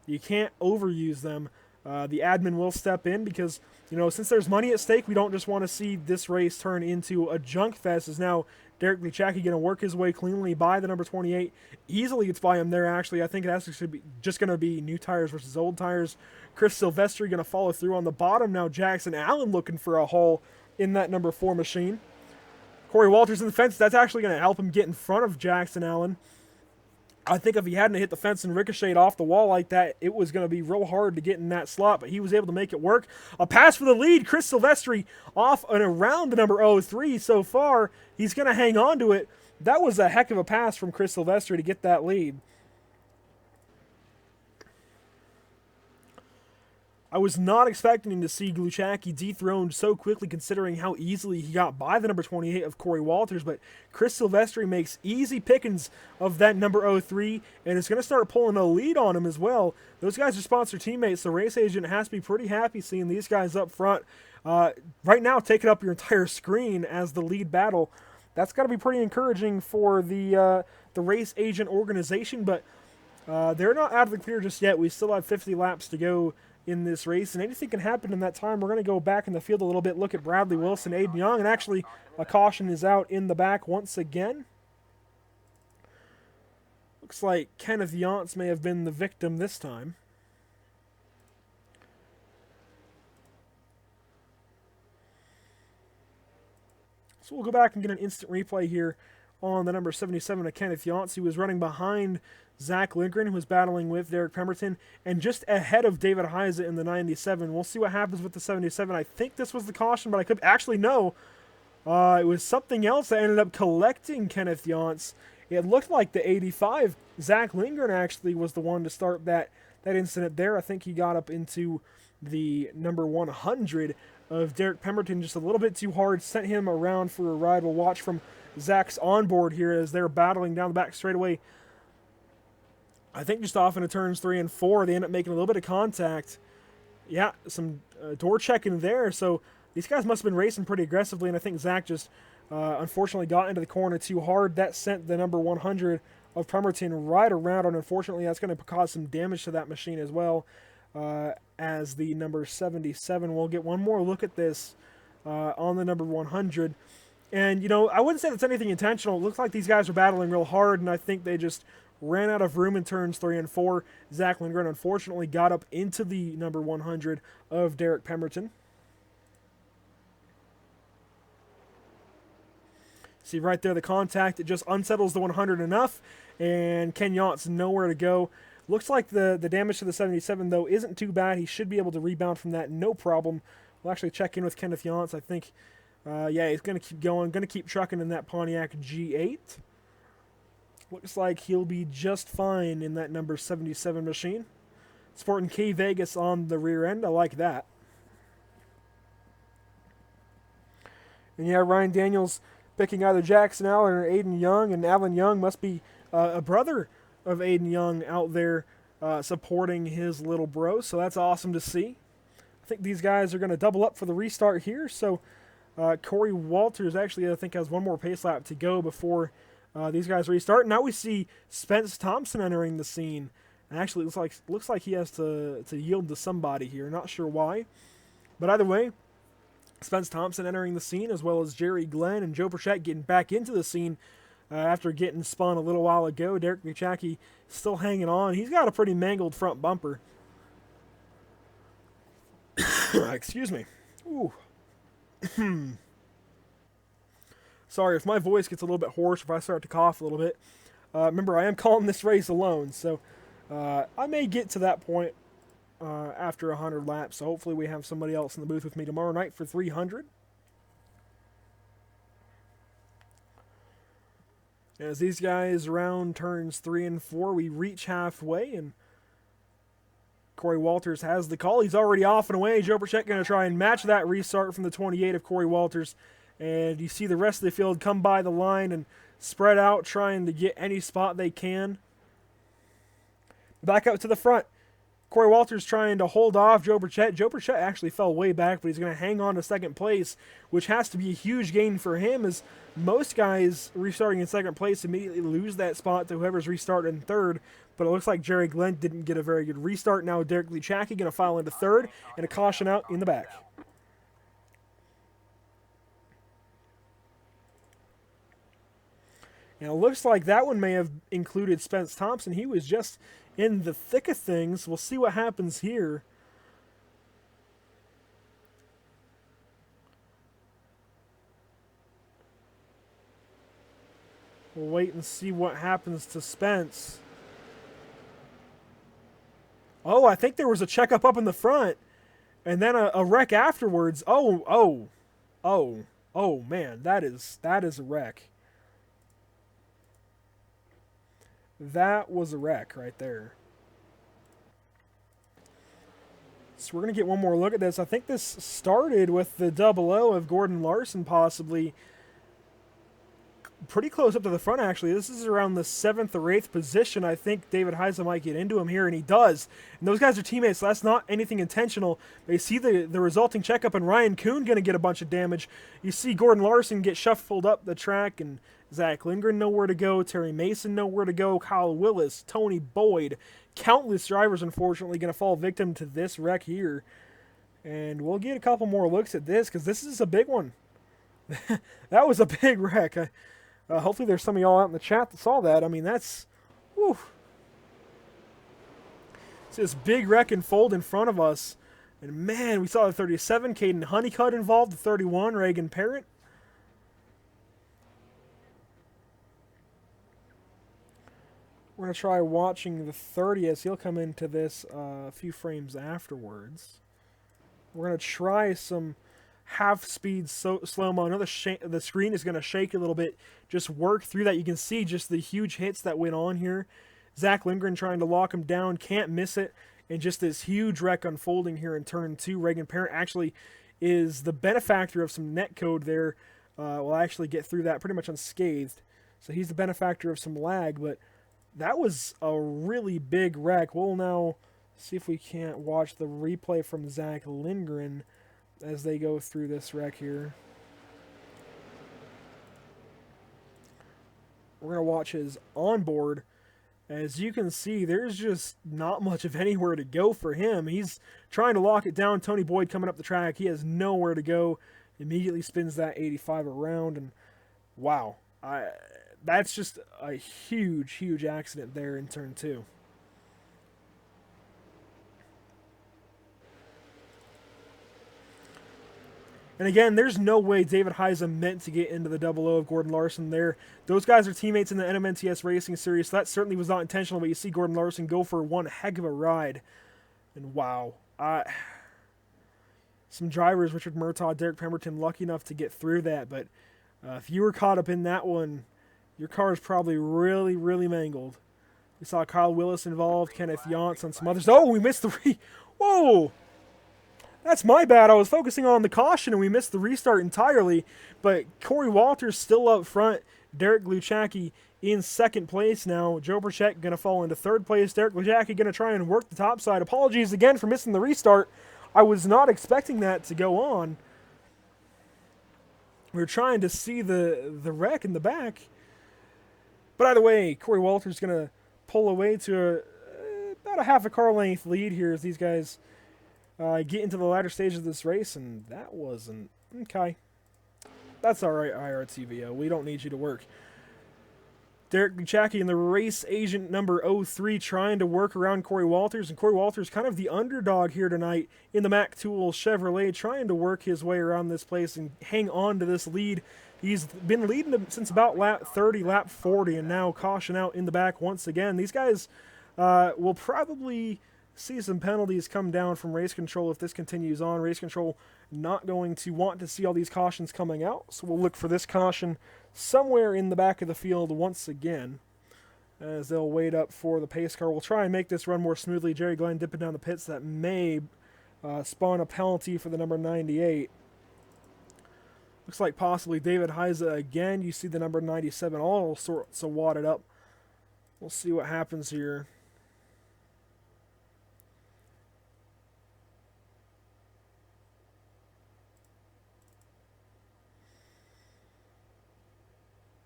you can't overuse them. The admin will step in because, since there's money at stake, we don't just want to see this race turn into a junk fest. As now Derek Luchacki going to work his way cleanly by the number 28. Easily gets by him there, actually. I think it actually be just going to be new tires versus old tires. Chris Silvestri going to follow through on the bottom. Now Jackson Allen looking for a hole in that number 4 machine. Corey Walters in the fence. That's actually going to help him get in front of Jackson Allen. I think if he hadn't hit the fence and ricocheted off the wall like that, it was going to be real hard to get in that slot, but he was able to make it work. A pass for the lead. Chris Silvestri off and around the number 03 so far. He's going to hang on to it. That was a heck of a pass from Chris Silvestri to get that lead. I was not expecting to see Gluchacki dethroned so quickly, considering how easily he got by the number 28 of Corey Walters, but Chris Silvestri makes easy pickings of that number 03, and is going to start pulling a lead on him as well. Those guys are sponsor teammates, so Race Agent has to be pretty happy seeing these guys up front. Right now, taking up your entire screen as the lead battle. That's got to be pretty encouraging for the Race Agent organization, but they're not out of the clear just yet. We still have 50 laps to go in this race, and anything can happen in that time. We're going to go back in the field a little bit, look at Bradley Wilson, Aiden Young, and actually a caution is out in the back once again. Looks like Kenneth Yantz may have been the victim this time. So we'll go back and get an instant replay here on the number 77 of Kenneth Yantz. He was running behind Zach Lindgren, who was battling with Derek Pemberton, and just ahead of David Heise in the 97. We'll see what happens with the 77. I think this was the caution, but I could actually no. It was something else that ended up collecting Kenneth Yantz. It looked like the 85. Zach Lindgren actually was the one to start that incident there. I think he got up into the number 100 of Derek Pemberton just a little bit too hard, sent him around for a ride. We'll watch from Zach's onboard here as they're battling down the back straightaway. I think just off into turns 3 and 4, they end up making a little bit of contact. Yeah, some door checking there. So these guys must have been racing pretty aggressively, and I think Zach just unfortunately got into the corner too hard. That sent the number 100 of Pemberton right around, and unfortunately that's going to cause some damage to that machine as well. As the number 77, we'll get one more look at this on the number 100. And, you know, I wouldn't say that's anything intentional. It looks like these guys are battling real hard, and I think they just ran out of room in turns 3 and 4. Zach Lindgren unfortunately got up into the number 100 of Derek Pemberton. See right there the contact. It just unsettles the 100 enough, and Ken Yantz nowhere to go. Looks like the damage to the 77, though, isn't too bad. He should be able to rebound from that, no problem. We'll actually check in with Kenneth Yantz. I think, yeah, he's going to keep going, going to keep trucking in that Pontiac G8. Looks like he'll be just fine in that number 77 machine. Sporting K Vegas on the rear end. I like that. And yeah, Ryan Daniels picking either Jackson Allen or Aiden Young, and Alan Young must be a brother of Aiden Young out there supporting his little bro, so that's awesome to see. I think these guys are going to double up for the restart here, so Corey Walters actually, I think, has one more pace lap to go before these guys restart. Now we see Spence Thompson entering the scene. And actually, it looks like he has to yield to somebody here. Not sure why. But either way, Spence Thompson entering the scene, as well as Jerry Glenn and Joe Burchett getting back into the scene after getting spun a little while ago. Derek Gluchacki still hanging on. He's got a pretty mangled front bumper. Excuse me. Ooh. Sorry if my voice gets a little bit hoarse, if I start to cough a little bit. Remember, I am calling this race alone, so I may get to that point after 100 laps. So hopefully we have somebody else in the booth with me tomorrow night for 300. As these guys round turns 3 and 4, we reach halfway, and Corey Walters has the call. He's already off and away. Joe Burchett going to try and match that restart from the 28 of Corey Walters. And you see the rest of the field come by the line and spread out, trying to get any spot they can. Back up to the front. Corey Walters trying to hold off Joe Burchett. Joe Burchett actually fell way back, but he's going to hang on to second place, which has to be a huge gain for him, as most guys restarting in second place immediately lose that spot to whoever's restarting in third. But it looks like Jerry Glenn didn't get a very good restart. Now Derek Gluchacki going to file into third, and a caution out in the back. And it looks like that one may have included Spence Thompson. He was just in the thick of things. We'll see what happens here. We'll wait and see what happens to Spence. Oh, I think there was a checkup up in the front, and then a wreck afterwards. Oh, man, that is a wreck. That was a wreck right there. So we're going to get one more look at this. I think this started with the 00 of Gordon Larson possibly pretty close up to the front, actually. This is around the 7th or 8th position. I think David Heisa might get into him here, and he does. And those guys are teammates, so that's not anything intentional. They see the resulting checkup, and Ryan Kuhn going to get a bunch of damage. You see Gordon Larson get shuffled up the track, and Zach Lindgren nowhere to go, Terry Mason nowhere to go, Kyle Willis, Tony Boyd. Countless drivers, unfortunately, going to fall victim to this wreck here. And we'll get a couple more looks at this, because this is a big one. That was a big wreck. Hopefully there's some of y'all out in the chat that saw that. I mean, that's... Whew. It's this big wreck unfold in front of us. And man, we saw the 37, Caden Honeycutt involved, the 31, Reagan Parrott. We're going to try watching the 30 as he'll come into this a few frames afterwards. We're going to try some half-speed slow-mo. I know the screen is going to shake a little bit. Just work through that. You can see just the huge hits that went on here. Zach Lindgren trying to lock him down. Can't miss it. And just this huge wreck unfolding here in turn 2. Reagan Parent actually is the benefactor of some netcode there. We'll actually get through that pretty much unscathed. So he's the benefactor of some lag. But that was a really big wreck. We'll now see if we can't watch the replay from Zach Lindgren as they go through this wreck here. We're going to watch his onboard. As you can see, there's just not much of anywhere to go for him. He's trying to lock it down. Tony Boyd coming up the track. He has nowhere to go. Immediately spins that 85 around. And wow, that's just a huge, huge accident there in turn 2. And again, there's no way David Heisa meant to get into the 00 of Gordon Larson there. Those guys are teammates in the NMNTS Racing Series, so that certainly was not intentional, but you see Gordon Larson go for one heck of a ride. And wow. Some drivers, Richard Murtaugh, Derek Pemberton, lucky enough to get through that, but if you were caught up in that one, your car is probably really, really mangled. We saw Kyle Willis involved, Kenneth Yantz on some others. Oh, we missed the Whoa! That's my bad. I was focusing on the caution and we missed the restart entirely. But Corey Walters still up front. Derek Gluchacki in 2nd place now. Joe Burchett going to fall into 3rd place. Derek Gluchacki going to try and work the top side. Apologies again for missing the restart. I was not expecting that to go on. We were trying to see the wreck in the back. But either way, Corey Walters going to pull away to about a half a car length lead here as these guys get into the latter stage of this race, and that wasn't... Okay. That's alright, IRTVO. We don't need you to work. Derek Gluchacki in the race agent number 03 trying to work around Corey Walters, and Corey Walters kind of the underdog here tonight in the Mac Tool Chevrolet, trying to work his way around this place and hang on to this lead. He's been leading since about lap 30, lap 40, and now caution out in the back once again. These guys will probably see some penalties come down from race control if this continues on. Race control not going to want to see all these cautions coming out, so we'll look for this caution somewhere in the back of the field once again as they'll wait up for the pace car. We'll try and make this run more smoothly. Jerry Glenn dipping down the pits. That may spawn a penalty for the number 98. Looks like possibly David Heisa again. You see the number 97 all sorts of wadded up. We'll see what happens here.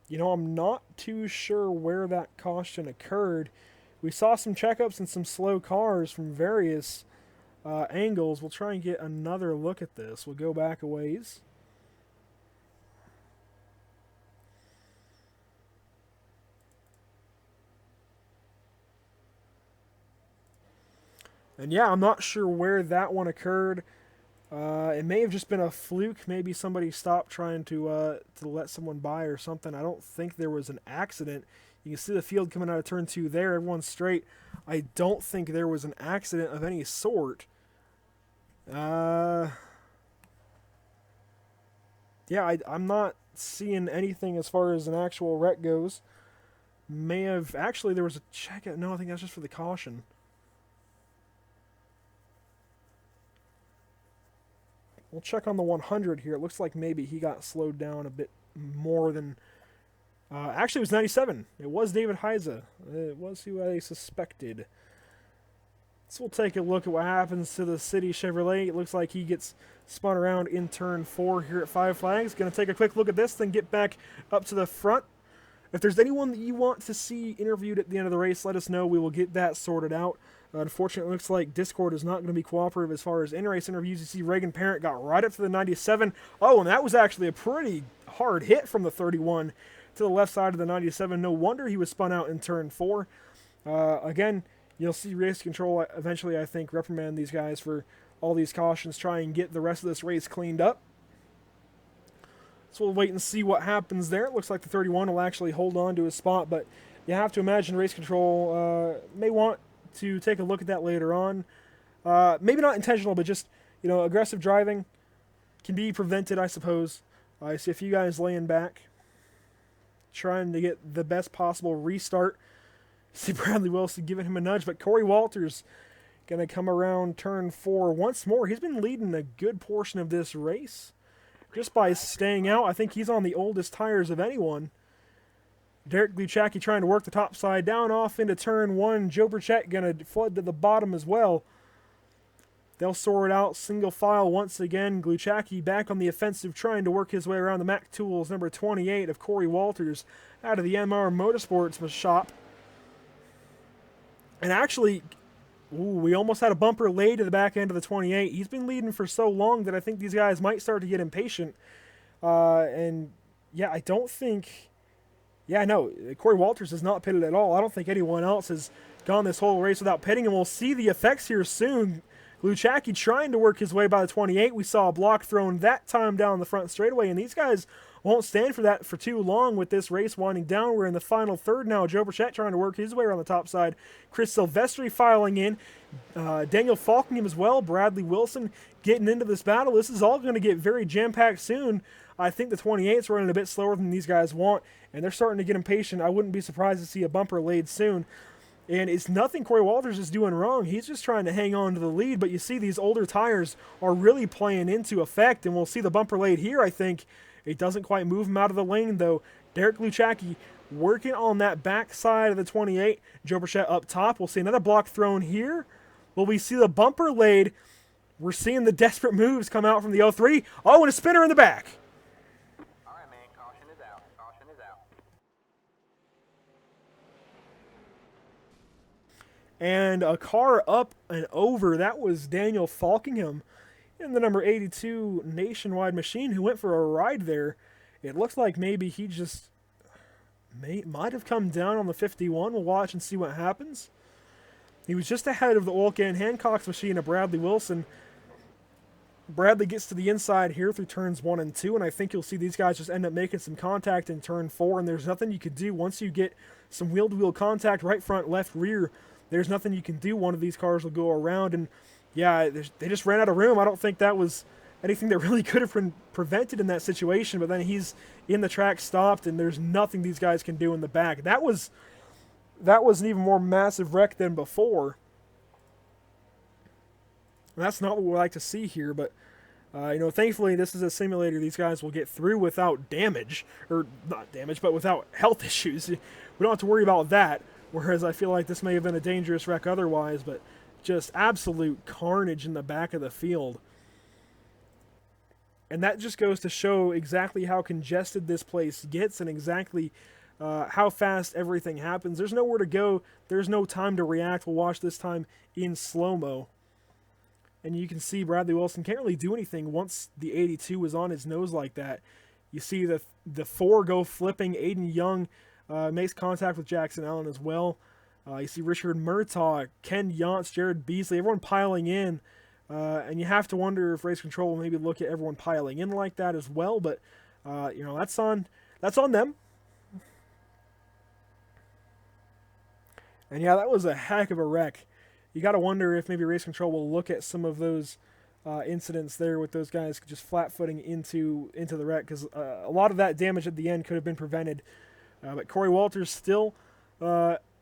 You know, I'm not too sure where that caution occurred. We saw some checkups and some slow cars from various angles. We'll try and get another look at this. We'll go back a ways. And yeah, I'm not sure where that one occurred. It may have just been a fluke. Maybe somebody stopped trying to let someone by or something. I don't think there was an accident. You can see the field coming out of turn 2 there. Everyone's straight. I don't think there was an accident of any sort. Yeah, I'm not seeing anything as far as an actual wreck goes. May have... Actually, there was a check... No, I think that's just for the caution. We'll check on the 100 here. It looks like maybe he got slowed down a bit more than... actually, it was 97. It was David Heiza. It was who I suspected. So we'll take a look at what happens to the City Chevrolet. It looks like he gets spun around in turn 4 here at Five Flags. Going to take a quick look at this, then get back up to the front. If there's anyone that you want to see interviewed at the end of the race, let us know. We will get that sorted out. Unfortunately, it looks like Discord is not going to be cooperative as far as in-race interviews. You see Reagan Parent got right up to the 97. Oh, and that was actually a pretty hard hit from the 31 to the left side of the 97. No wonder he was spun out in turn 4. Again, you'll see race control eventually, I think, reprimand these guys for all these cautions, try and get the rest of this race cleaned up. So we'll wait and see what happens there. It looks like the 31 will actually hold on to his spot, but you have to imagine race control may want to take a look at that later on. Maybe not intentional, but just, aggressive driving can be prevented, I suppose. I see a few guys laying back, trying to get the best possible restart. See Bradley Wilson giving him a nudge, but Corey Walters going to come around turn 4 once more. He's been leading a good portion of this race just by staying out. I think he's on the oldest tires of anyone. Derek Gluchacki trying to work the top side down off into turn 1. Joe Burchett going to flood to the bottom as well. They'll sort out single file once again. Gluchacki back on the offensive, trying to work his way around the Mac Tools number 28 of Corey Walters out of the MR Motorsports shop. And actually, we almost had a bumper laid to the back end of the 28. He's been leading for so long that I think these guys might start to get impatient. And yeah, I don't think... Yeah, no, Corey Walters has not pitted at all. I don't think anyone else has gone this whole race without pitting, and we'll see the effects here soon. Gluchacki trying to work his way by the 28. We saw a block thrown that time down the front straightaway, and these guys won't stand for that for too long with this race winding down. We're in the final third now. Joe Burchett trying to work his way around the top side. Chris Silvestri filing in. Daniel Falkingham as well. Bradley Wilson getting into this battle. This is all going to get very jam-packed soon. I think the 28's running a bit slower than these guys want, and they're starting to get impatient. I wouldn't be surprised to see a bumper laid soon. And it's nothing Corey Walters is doing wrong. He's just trying to hang on to the lead. But you see these older tires are really playing into effect. And we'll see the bumper laid here, I think. It doesn't quite move him out of the lane, though. Derek Gluchacki working on that back side of the 28. Joe Burchett up top. We'll see another block thrown here. Will we see the bumper laid? We're seeing the desperate moves come out from the 03. Oh, and a spinner in the back. All right, man. Caution is out. Caution is out. And a car up and over. That was Daniel Falkingham in the number 82 Nationwide machine who went for a ride there. It looks like maybe he just might have come down on the 51. We'll watch and see what happens. He was just ahead of the Olcan Hancock's machine of Bradley Wilson. Bradley gets to the inside here through turns 1 and 2, and I think you'll see these guys just end up making some contact in turn 4, and there's nothing you could do once you get some wheel-to-wheel contact, right front, left rear. There's nothing you can do. One of these cars will go around, and yeah, they just ran out of room. I don't think that was anything that really could have been prevented in that situation, but then he's in the track stopped, and there's nothing these guys can do in the back. That was an even more massive wreck than before. And that's not what we like to see here, but thankfully this is a simulator. These guys will get through without damage, or not damage, but without health issues. We don't have to worry about that, whereas I feel like this may have been a dangerous wreck otherwise, but just absolute carnage in the back of the field. And that just goes to show exactly how congested this place gets and exactly how fast everything happens. There's nowhere to go. There's no time to react. We'll watch this time in slow-mo. And you can see Bradley Wilson can't really do anything once the 82 was on his nose like that. You see the 4 go flipping. Aiden Young makes contact with Jackson Allen as well. You see Richard Murtaugh, Ken Yantz, Jared Beasley, everyone piling in. And you have to wonder if race control will maybe look at everyone piling in like that as well. But, that's on them. And yeah, that was a heck of a wreck. You got to wonder if maybe race control will look at some of those incidents there with those guys just flat-footing into the wreck, because a lot of that damage at the end could have been prevented. But Corey Walters still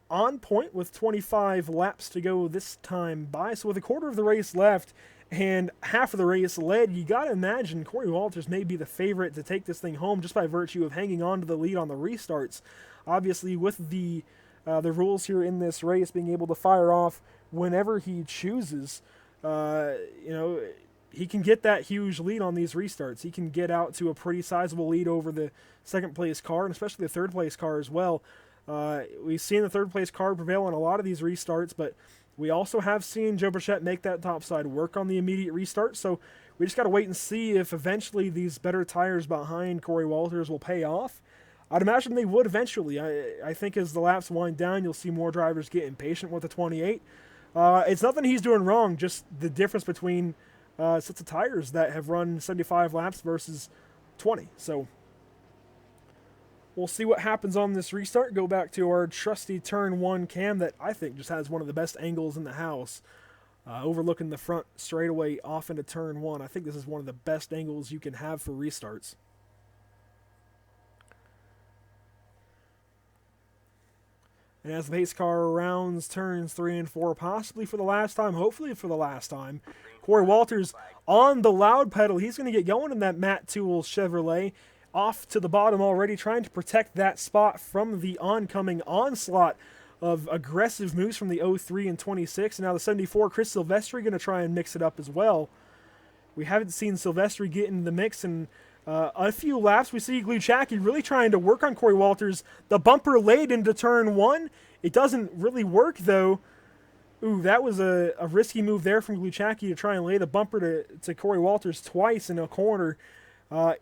on point with 25 laps to go this time by. So with a quarter of the race left and half of the race led, you got to imagine Corey Walters may be the favorite to take this thing home just by virtue of hanging on to the lead on the restarts. Obviously, with the rules here in this race, being able to fire off whenever he chooses, he can get that huge lead on these restarts. He can get out to a pretty sizable lead over the second place car, and especially the third place car as well. We've seen the third place car prevail on a lot of these restarts, but we also have seen Joe Burchett make that topside work on the immediate restart. So we just got to wait and see if eventually these better tires behind Corey Walters will pay off. I'd imagine they would eventually. I think as the laps wind down, you'll see more drivers get impatient with the 28. It's nothing he's doing wrong, just the difference between sets of tires that have run 75 laps versus 20. So we'll see what happens on this restart. Go back to our trusty turn 1 cam that I think just has one of the best angles in the house. Overlooking the front straightaway off into turn 1. I think this is one of the best angles you can have for restarts. And as the pace car rounds turns 3 and 4, possibly for the last time, hopefully for the last time, Corey Walters on the loud pedal. He's going to get going in that Matt Toole Chevrolet. Off to the bottom already, trying to protect that spot from the oncoming onslaught of aggressive moves from the 03 and 26. And now the 74, Chris Silvestri, going to try and mix it up as well. We haven't seen Silvestri get into the mix in a few laps. We see Gluchacki really trying to work on Corey Walters. The bumper laid into turn 1. It doesn't really work, though. Ooh, that was a risky move there from Gluchacki to try and lay the bumper to Corey Walters twice in a corner.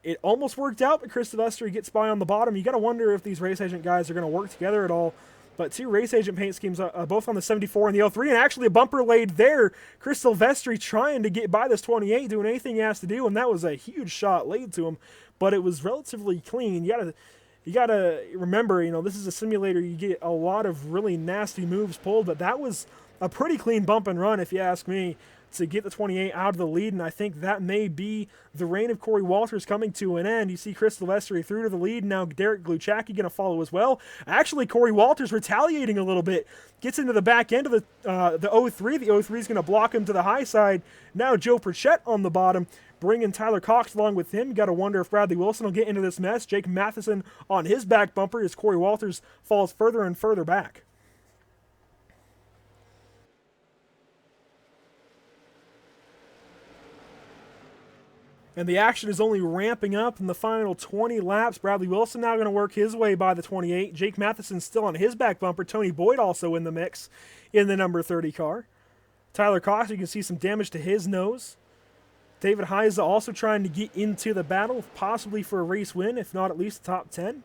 It almost worked out, but Chris Silvestri gets by on the bottom. You got to wonder if these race agent guys are going to work together at all. But 2 race agent paint schemes, both on the 74 and the 03, and actually a bumper laid there. Chris Silvestri trying to get by this 28, doing anything he has to do, and that was a huge shot laid to him. But it was relatively clean. You gotta remember, this is a simulator. You get a lot of really nasty moves pulled, but that was a pretty clean bump and run, if you ask me, to get the 28 out of the lead, and I think that may be the reign of Corey Walters coming to an end. You see Chris Silvestri through to the lead. Now Derek Gluchacki going to follow as well. Actually, Corey Walters retaliating a little bit. Gets into the back end of the 03. The 03 is going to block him to the high side. Now Joe Burchett on the bottom, bringing Tyler Cox along with him. You got to wonder if Bradley Wilson will get into this mess. Jake Matheson on his back bumper as Corey Walters falls further and further back. And the action is only ramping up in the final 20 laps. Bradley Wilson now going to work his way by the 28. Jake Matheson still on his back bumper. Tony Boyd also in the mix in the number 30 car. Tyler Cox, you can see some damage to his nose. David Heiza also trying to get into the battle, possibly for a race win, if not at least the top 10.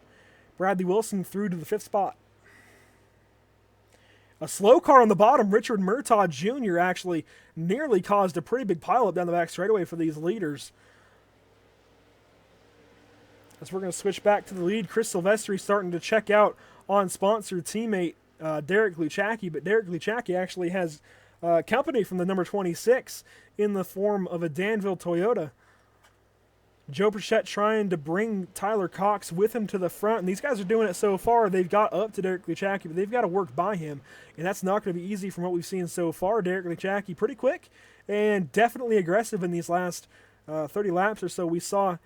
Bradley Wilson through to the 5th spot. A slow car on the bottom, Richard Murtaugh Jr. actually nearly caused a pretty big pileup down the back straightaway for these leaders. As we're going to switch back to the lead, Chris Silvestri starting to check out on sponsored teammate Derek Gluchacki, but Derek Gluchacki actually has company from the number 26 in the form of a Danville Toyota. Joe Burchett trying to bring Tyler Cox with him to the front, and these guys are doing it so far. They've got up to Derek Gluchacki, but they've got to work by him, and that's not going to be easy from what we've seen so far. Derek Gluchacki pretty quick and definitely aggressive in these last 30 laps or so. We saw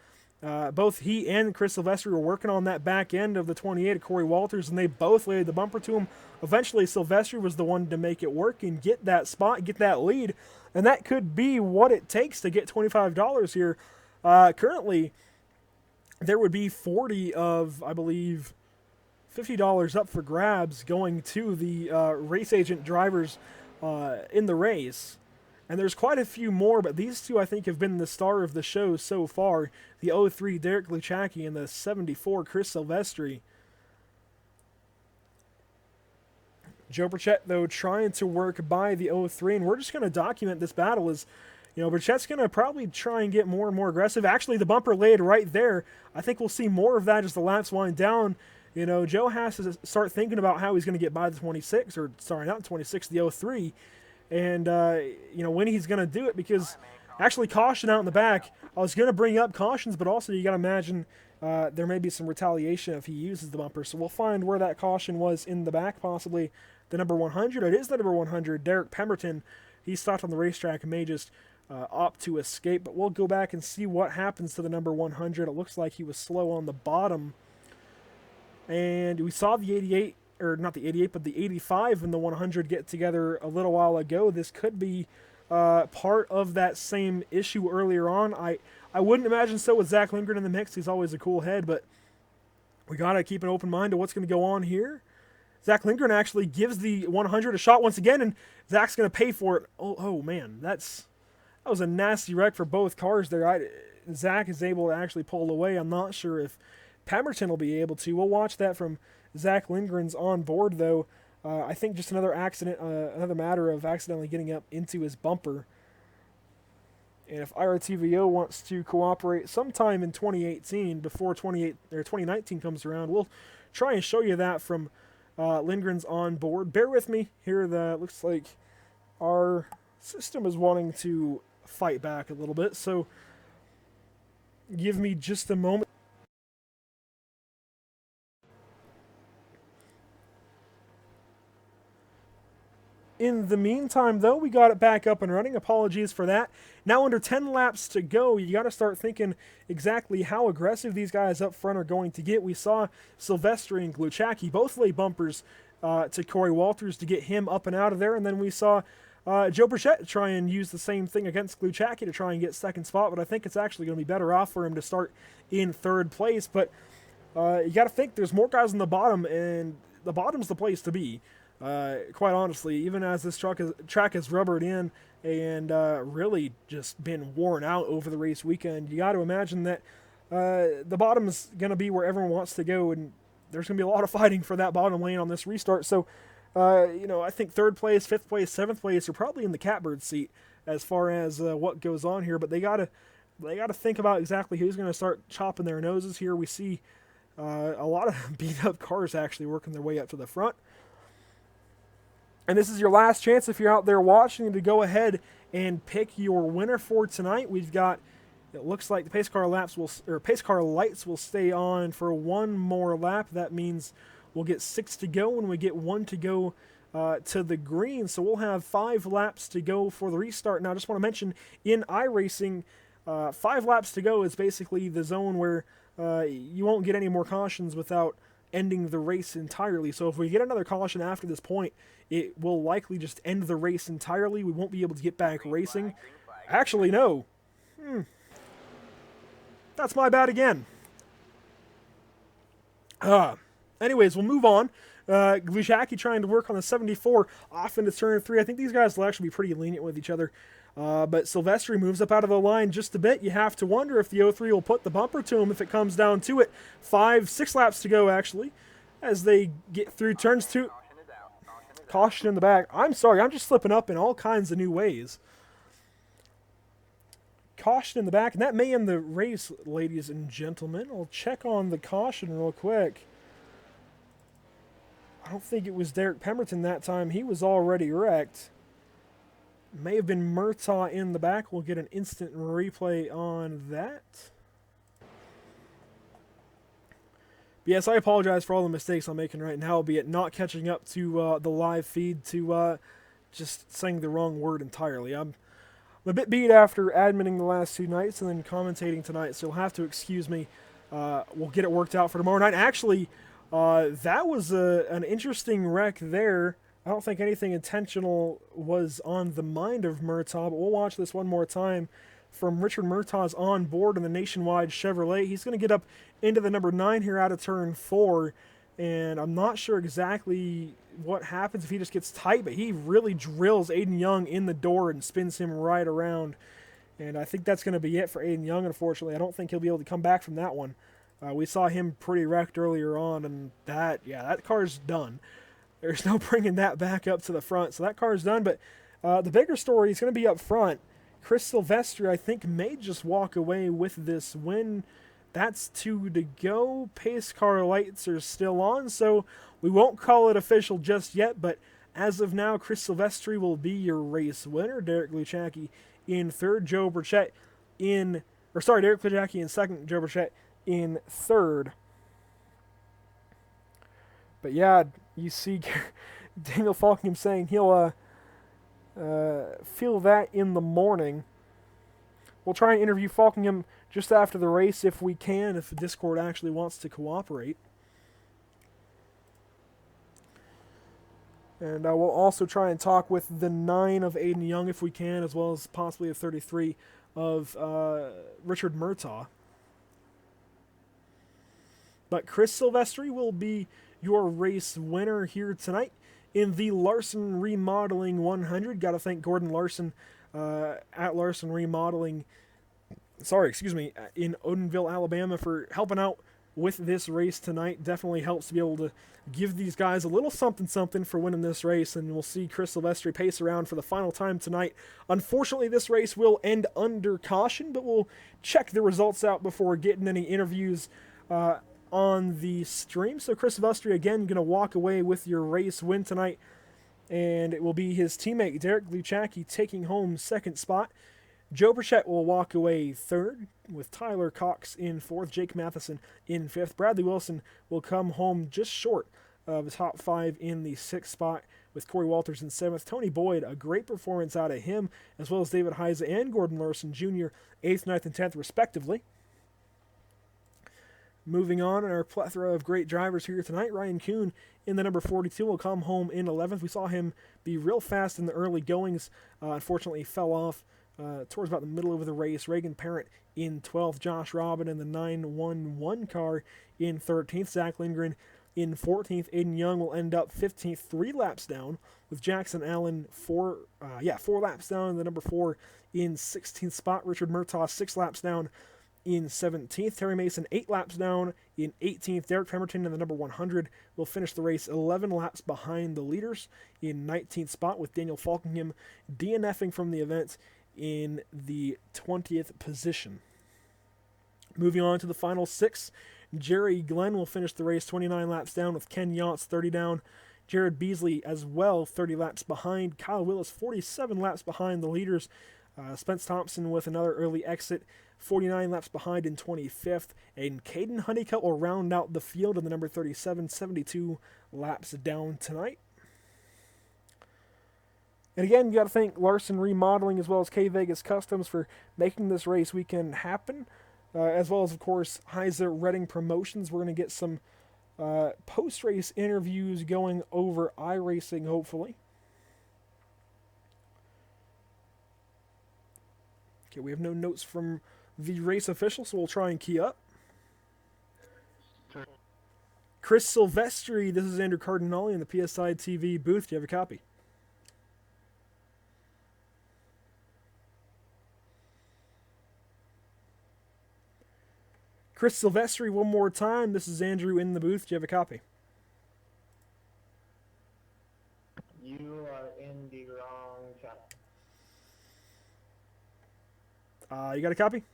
both he and Chris Silvestri were working on that back end of the 28 of Corey Walters, and they both laid the bumper to him. Eventually, Silvestri was the one to make it work and get that spot, get that lead, and that could be what it takes to get $25 here. Currently, there would be 40 of, I believe, $50 up for grabs going to the race agent drivers in the race. And there's quite a few more, but these two I think have been the star of the show so far. The 03 Derek Gluchacki and the 74 Chris Silvestri. Joe Burchett, though, trying to work by the 03, and we're just going to document this battle as, Burchett's going to probably try and get more and more aggressive. Actually, the bumper laid right there. I think we'll see more of that as the laps wind down. Joe has to start thinking about how he's going to get by the 26, or sorry, not the 26, the 03. And, when he's going to do it, because actually caution out in the back. I was going to bring up cautions, but also you got to imagine there may be some retaliation if he uses the bumper. So we'll find where that caution was in the back, possibly the number 100. It is the number 100, Derek Pemberton. He stopped on the racetrack and may just opt to escape. But we'll go back and see what happens to the number 100. It looks like he was slow on the bottom. And we saw the 88, or not the 88, but the 85 and the 100 get together a little while ago. This could be part of that same issue earlier on. I wouldn't imagine so with Zach Lindgren in the mix. He's always a cool head, but we got to keep an open mind to what's going to go on here. Zach Lindgren actually gives the 100 a shot once again, and Zach's going to pay for it. Oh man, that was a nasty wreck for both cars there. Zach is able to actually pull away. I'm not sure if Pemberton will be able to. We'll watch that from Zach Lindgren's on board, though. I think just another accident, another matter of accidentally getting up into his bumper. And if IRTVO wants to cooperate sometime in 2018, before 2019 comes around, we'll try and show you that from Lindgren's on board. Bear with me here. That looks like our system is wanting to fight back a little bit, so give me just a moment. In the meantime, though, we got it back up and running. Apologies for that. Now under 10 laps to go, you got to start thinking exactly how aggressive these guys up front are going to get. We saw Silvestri and Gluchacki both lay bumpers to Corey Walters to get him up and out of there. And then we saw Joe Burchett try and use the same thing against Gluchacki to try and get second spot. But I think it's actually going to be better off for him to start in third place. But you got to think there's more guys on the bottom, and the bottom's the place to be. Quite honestly, even as this track has rubbered in and really just been worn out over the race weekend, you got to imagine that the bottom is going to be where everyone wants to go, and there's going to be a lot of fighting for that bottom lane on this restart. So, I think third place, fifth place, seventh place are probably in the catbird seat as far as what goes on here. But they got to think about exactly who's going to start chopping their noses here. We see a lot of beat up cars actually working their way up to the front. And this is your last chance, if you're out there watching, to go ahead and pick your winner for tonight. We've got, it looks like the pace car lights will stay on for one more lap. That means we'll get 6 to go, and we get 1 to go to the green. So we'll have 5 laps to go for the restart. Now, I just want to mention, in iRacing, 5 laps to go is basically the zone where you won't get any more cautions without ending the race entirely. So if we get another caution after this point, it will likely just end the race entirely. We won't be able to get back racing. Actually, no. That's my bad again. Anyways, we'll move on. Gluchacki trying to work on the 74 off into turn 3. I think these guys will actually be pretty lenient with each other. But Silvestri moves up out of the line just a bit. You have to wonder if the 03 will put the bumper to him if it comes down to it. 6 laps to go, actually, as they get through turns 2. Caution in the back. I'm sorry, I'm just slipping up in all kinds of new ways. Caution in the back, and that may end the race, ladies and gentlemen. I'll check on the caution real quick. I don't think it was Derek Pemberton that time. He was already wrecked. May have been Murtaugh in the back. We'll get an instant replay on that. But yes, I apologize for all the mistakes I'm making right now, albeit not catching up to the live feed, to just saying the wrong word entirely. I'm a bit beat after adminning the last 2 nights and then commentating tonight, so you'll have to excuse me. We'll get it worked out for tomorrow night. Actually, that was an interesting wreck there. I don't think anything intentional was on the mind of Murtaugh, but we'll watch this one more time from Richard Murtaugh's on board in the Nationwide Chevrolet. He's going to get up into the number 9 here out of turn 4, and I'm not sure exactly what happens if he just gets tight, but he really drills Aiden Young in the door and spins him right around, and I think that's going to be it for Aiden Young, unfortunately. I don't think he'll be able to come back from that one. We saw him pretty wrecked earlier on, and that car's done. There's no bringing that back up to the front, so that car's done, but the bigger story is going to be up front. Chris Silvestri, I think, may just walk away with this win. That's 2 to go. Pace car lights are still on, so we won't call it official just yet, but as of now, Chris Silvestri will be your race winner. Derek Gluchacki in third, Derek Gluchacki in second, Joe Burchett in third. But yeah, you see Daniel Falkingham saying he'll feel that in the morning. We'll try and interview Falkingham just after the race if we can, if Discord actually wants to cooperate. And we'll also try and talk with the 9 of Aiden Young if we can, as well as possibly the 33 of Richard Murtaugh. But Chris Silvestri will be your race winner here tonight in the Larson Remodeling 100. Got to thank Gordon Larson at Larson Remodeling, in Odenville, Alabama, for helping out with this race tonight. Definitely helps to be able to give these guys a little something for winning this race, and we'll see Chris Silvestri pace around for the final time tonight. Unfortunately, this race will end under caution, but we'll check the results out before getting any interviews on the stream. So Chris Silvestri, again, going to walk away with your race win tonight, and it will be his teammate Derek Luchacki taking home second spot. Joe Burchett will walk away third, with Tyler Cox in fourth, Jake Matheson in fifth. Bradley Wilson will come home just short of the top 5 in the sixth spot, with Corey Walters in seventh. Tony Boyd, a great performance out of him, as well as David Heise and Gordon Larson Jr., 8th, 9th, and 10th, respectively. Moving on, our plethora of great drivers here tonight. Ryan Kuhn in the number 42 will come home in 11th. We saw him be real fast in the early goings. Unfortunately, he fell off towards about the middle of the race. Reagan Parent in 12th. Josh Robin in the 911 car in 13th. Zach Lindgren in 14th. Aiden Young will end up 15th, 3 laps down, with Jackson Allen 4 laps down in the number 4 in 16th spot. Richard Murtaugh 6 laps down in 17th. Terry Mason 8 laps down in 18th. Derek Pemberton in the number 100 will finish the race 11 laps behind the leaders in 19th spot, with Daniel Falkingham DNFing from the event in the 20th position. Moving on to the final 6, Jerry Glenn will finish the race 29 laps down, with Ken Yachts 30 down. Jared Beasley as well 30 laps behind. Kyle Willis 47 laps behind the leaders. Spence Thompson with another early exit, 49 laps behind in 25th. And Caden Honeycutt will round out the field in the number 37, 72 laps down tonight. And again, you got to thank Larson Remodeling as well as K Vegas Customs for making this race weekend happen, as well as, of course, Heise Redding Promotions. We're going to get some post-race interviews going over iRacing, hopefully. Okay, we have no notes from the race official, so we'll try and key up. Chris Silvestri, this is Andrew Cardinale in the PSI TV booth. Do you have a copy? Chris Silvestri, one more time. This is Andrew in the booth. Do you have a copy? You are in the wrong channel. You got a copy?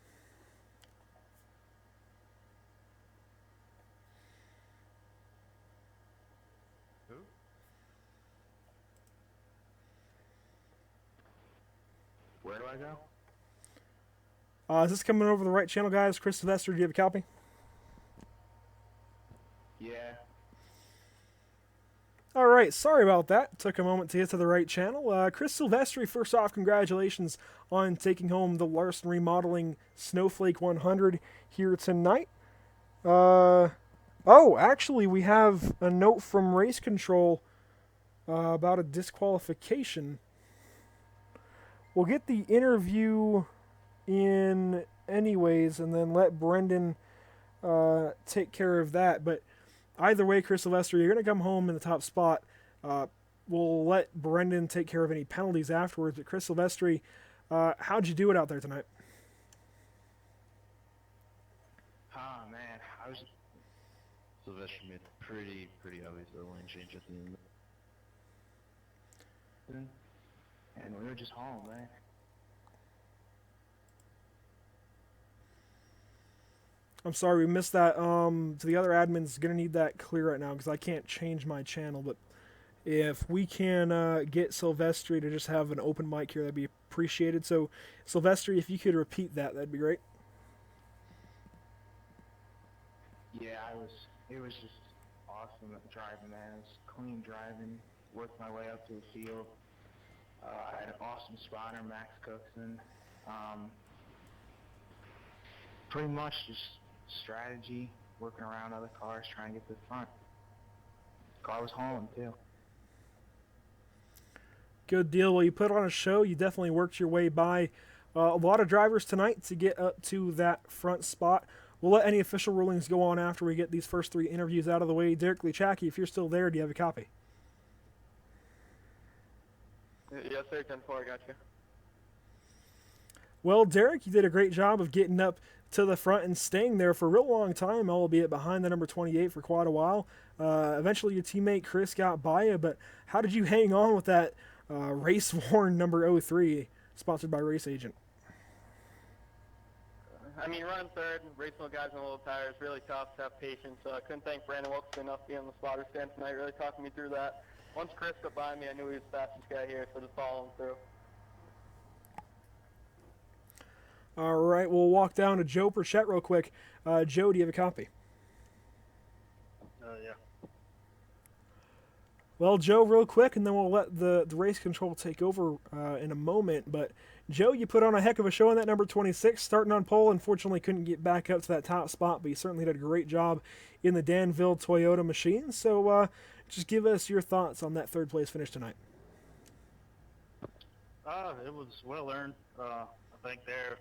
Who? Where do I go? Is this coming over the right channel, guys? Chris Silvestri, do you have a copy? Yeah. All right, sorry about that. Took a moment to get to the right channel. Chris Silvestri, first off, congratulations on taking home the Larson Remodeling Snowflake 100 here tonight. Actually, we have a note from Race Control about a disqualification. We'll get the interview in anyways, and then let Brendan take care of that. But either way, Chris Silvestri, you're going to come home in the top spot. We'll let Brendan take care of any penalties afterwards. But Chris Silvestri, how'd you do it out there tonight? Oh, man. I was... Sylvester made pretty obvious the lane change at the end. And we were just home, man. I'm sorry, we missed that. To the other admins, going to need that clear right now because I can't change my channel. But if we can get Silvestri to just have an open mic here, that'd be appreciated. So, Silvestri, if you could repeat that, that'd be great. Yeah, it was just awesome driving, man. It was clean driving, worked my way up to the field. I had an awesome spotter, Max Cookson. Pretty much just strategy, working around other cars, trying to get to the front. Car was hauling, too. Good deal. Well, you put on a show. You definitely worked your way by a lot of drivers tonight to get up to that front spot. We'll let any official rulings go on after we get these first 3 interviews out of the way. Derek Lichacki, if you're still there, do you have a copy? Yes, sir, 10-4, got you. Well, Derek, you did a great job of getting up to the front and staying there for a real long time, albeit behind the number 28 for quite a while. Eventually, your teammate Chris got by you, but how did you hang on with that race-worn number 03, sponsored by Race Agent? I mean, running third, racing with guys in the little tires, really tough to have patience. I couldn't thank Brandon Wilson enough being on the spotter stand tonight, really talking me through that. Once Chris got by me, I knew he was the fastest guy here, so just follow him through. All right, we'll walk down to Joe Burchett real quick. Joe, do you have a copy? Yeah. Well, Joe, real quick, and then we'll let the race control take over in a moment. But, Joe, you put on a heck of a show in that number 26, starting on pole. Unfortunately, couldn't get back up to that top spot, but you certainly did a great job in the Danville Toyota machine. So just give us your thoughts on that third-place finish tonight. It was well earned. I think there.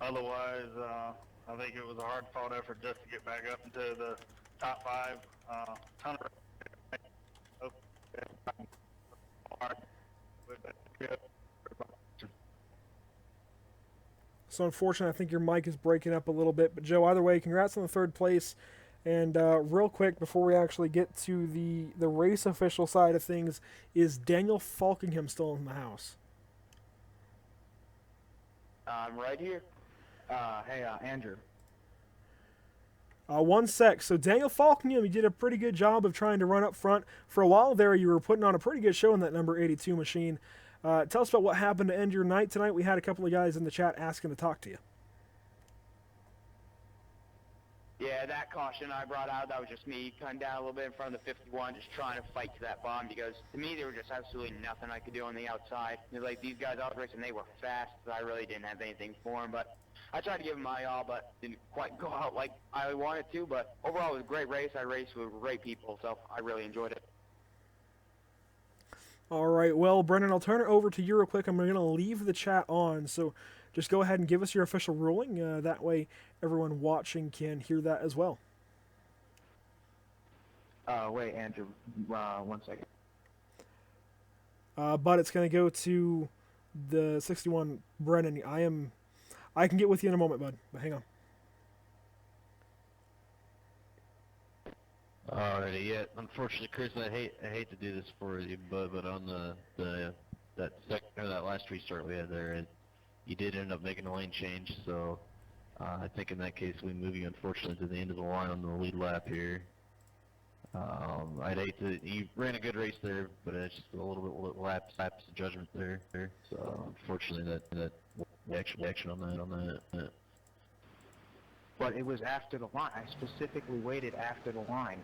Otherwise, I think it was a hard-fought effort just to get back up into the top 5. Ton of So, unfortunately, I think your mic is breaking up a little bit. But, Joe, either way, congrats on the third place. And real quick, before we actually get to the race official side of things, is Daniel Falkingham still in the house? I'm right here. Hey, Andrew. One sec. So Daniel Falkingham, you did a pretty good job of trying to run up front. For a while there, you were putting on a pretty good show in that number 82 machine. Tell us about what happened to end your night tonight. We had a couple of guys in the chat asking to talk to you. Yeah, that caution I brought out, that was just me cutting down a little bit in front of the 51, just trying to fight to that bomb, because to me there was just absolutely nothing I could do on the outside. Like, these guys I was racing, they were fast, so I really didn't have anything for them, but I tried to give them my all, but didn't quite go out like I wanted to. But overall, it was a great race. I raced with great people, so I really enjoyed it. All right, well, Brendan, I'll turn it over to you real quick. I'm going to leave the chat on, so just go ahead and give us your official ruling. That way everyone watching can hear that as well. Wait, Andrew, 1 second. But it's going to go to the 61, Brennan. I can get with you in a moment, bud, but hang on. Alrighty, yeah. Unfortunately, Chris, I hate to do this for you, but on that last restart we had there, you did end up making a lane change. So I think in that case we move you unfortunately to the end of the line on the lead lap here. I'd hate to. You ran a good race there, but it's just a little bit lapse of judgment there. So unfortunately, that action on that. But it was after the line. I specifically waited after the line.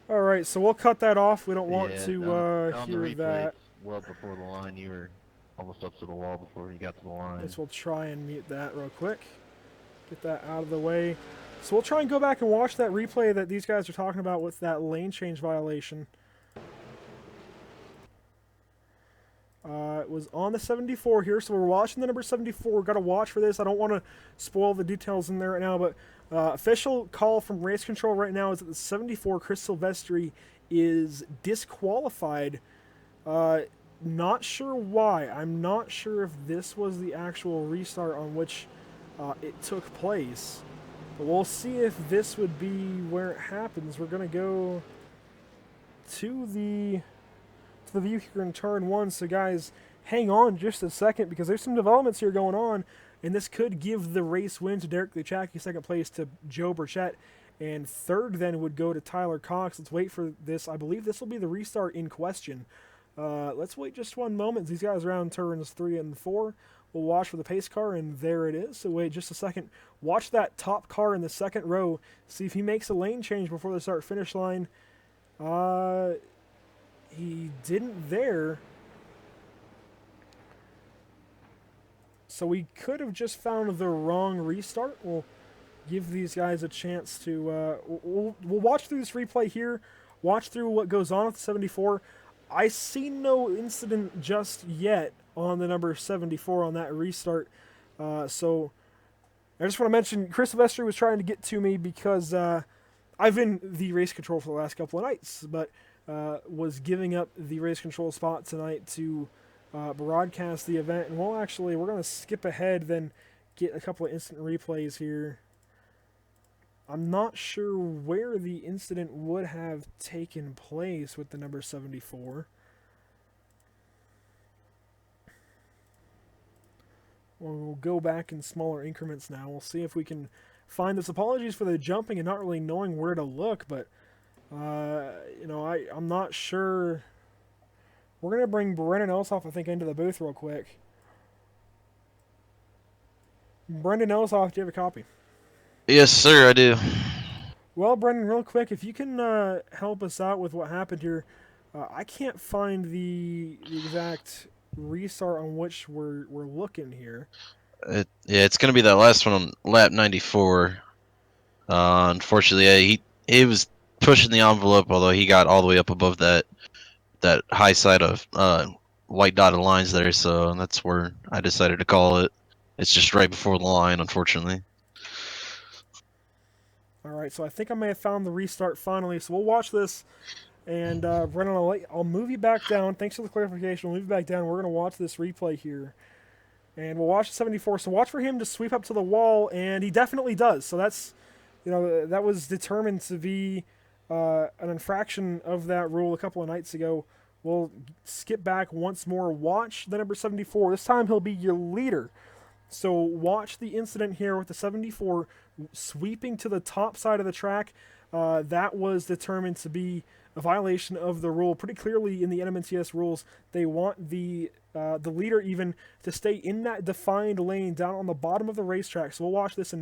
All right, so we'll cut that off. We don't want Yeah, to on the hear replay, that. it's well before the line. You were almost up to the wall before you got to the line. Guess we'll try and mute that real quick. Get that out of the way. So we'll try and go back and watch that replay that these guys are talking about with that lane change violation. It was on the 74 here, so we're watching the number 74. We've got to watch for this. I don't want to spoil the details in there right now, but official call from race control right now is that the 74, Chris Silvestri, is disqualified. Not sure why. I'm not sure if this was the actual restart on which it took place. But we'll see if this would be where it happens. We're going to go to the view here in turn one. So guys, hang on just a second because there's some developments here going on, and this could give the race win to Derek Lichacki, second place to Joe Burchett, and third then would go to Tyler Cox. Let's wait for this. I believe this will be the restart in question. Let's wait just one moment. These guys are on turns 3 and 4. We'll watch for the pace car, and there it is. So wait just a second. Watch that top car in the second row. See if he makes a lane change before the start-finish line. He didn't there. So we could have just found the wrong restart. We'll give these guys a chance to... we'll watch through this replay here. Watch through what goes on with the 74. I see no incident just yet on the number 74 on that restart. So I just want to mention Chris Silvestri was trying to get to me because I've been the race control for the last couple of nights, but was giving up the race control spot tonight to broadcast the event. And we're going to skip ahead, then get a couple of instant replays here. I'm not sure where the incident would have taken place with the number 74. We'll go back in smaller increments now. We'll see if we can find this. Apologies for the jumping and not really knowing where to look, but I'm not sure. We're going to bring Brendan Elsoff, I think, into the booth real quick. Brendan Elsoff, do you have a copy? Yes, sir, I do. Well, Brendan, real quick, if you can help us out with what happened here. I can't find the exact restart on which we're looking here. It's going to be that last one on lap 94. Unfortunately, he was pushing the envelope, although he got all the way up above that high side of white dotted lines there, so that's where I decided to call it. It's just right before the line, unfortunately. All right, so I think I may have found the restart finally. So we'll watch this, and Brennan, I'll move you back down. Thanks for the clarification. We'll move you back down. We're going to watch this replay here, and we'll watch the 74. So watch for him to sweep up to the wall, and he definitely does. So that's, that was determined to be an infraction of that rule a couple of nights ago. We'll skip back once more. Watch the number 74. This time he'll be your leader. So watch the incident here with the 74 sweeping to the top side of the track. That was determined to be a violation of the rule. Pretty clearly in the NMNTS rules, they want the leader even to stay in that defined lane down on the bottom of the racetrack. So we'll watch this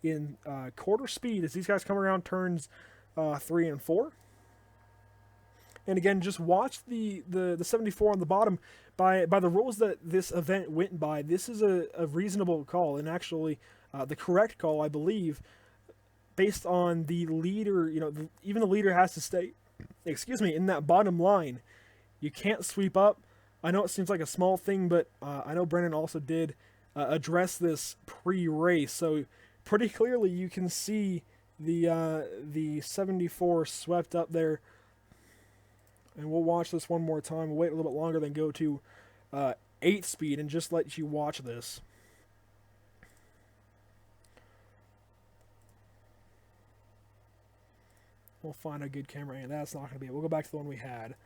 in quarter speed as these guys come around turns 3 and 4. And again, just watch the 74 on the bottom. By the rules that this event went by, this is a reasonable call, and actually the correct call, I believe, based on the leader. Even the leader has to stay, in that bottom line. You can't sweep up. I know it seems like a small thing, but I know Brennan also did address this pre-race, so pretty clearly you can see the 74 swept up there. And we'll watch this one more time. We'll wait a little bit longer, then go to 8 speed and just let you watch this. We'll find a good camera. And that's not going to be it. We'll go back to the one we had.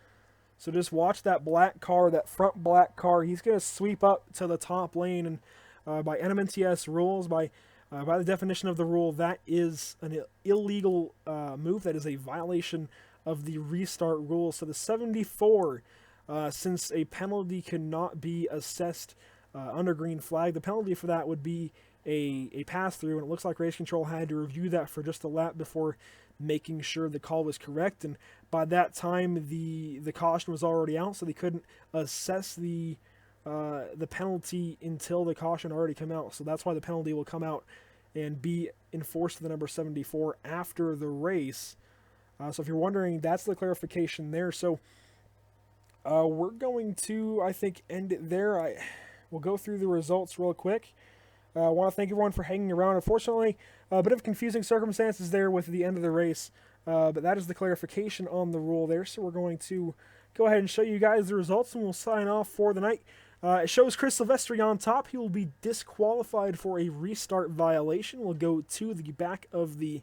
So just watch that black car, that front black car. He's going to sweep up to the top lane. And by NMNTS rules, by the definition of the rule, that is an illegal move. That is a violation of the restart rules. So the 74, since a penalty cannot be assessed under green flag, the penalty for that would be a pass-through, and it looks like Race Control had to review that for just a lap before making sure the call was correct, and by that time the caution was already out, so they couldn't assess the penalty until the caution already came out. So that's why the penalty will come out and be enforced to the number 74 after the race. So if you're wondering, that's the clarification there. So we're going to, I think, end it there. We'll go through the results real quick. I want to thank everyone for hanging around. Unfortunately, a bit of confusing circumstances there with the end of the race, but that is the clarification on the rule there. So we're going to go ahead and show you guys the results, and we'll sign off for the night. It shows Chris Silvestri on top. He will be disqualified for a restart violation. We'll go to the back of the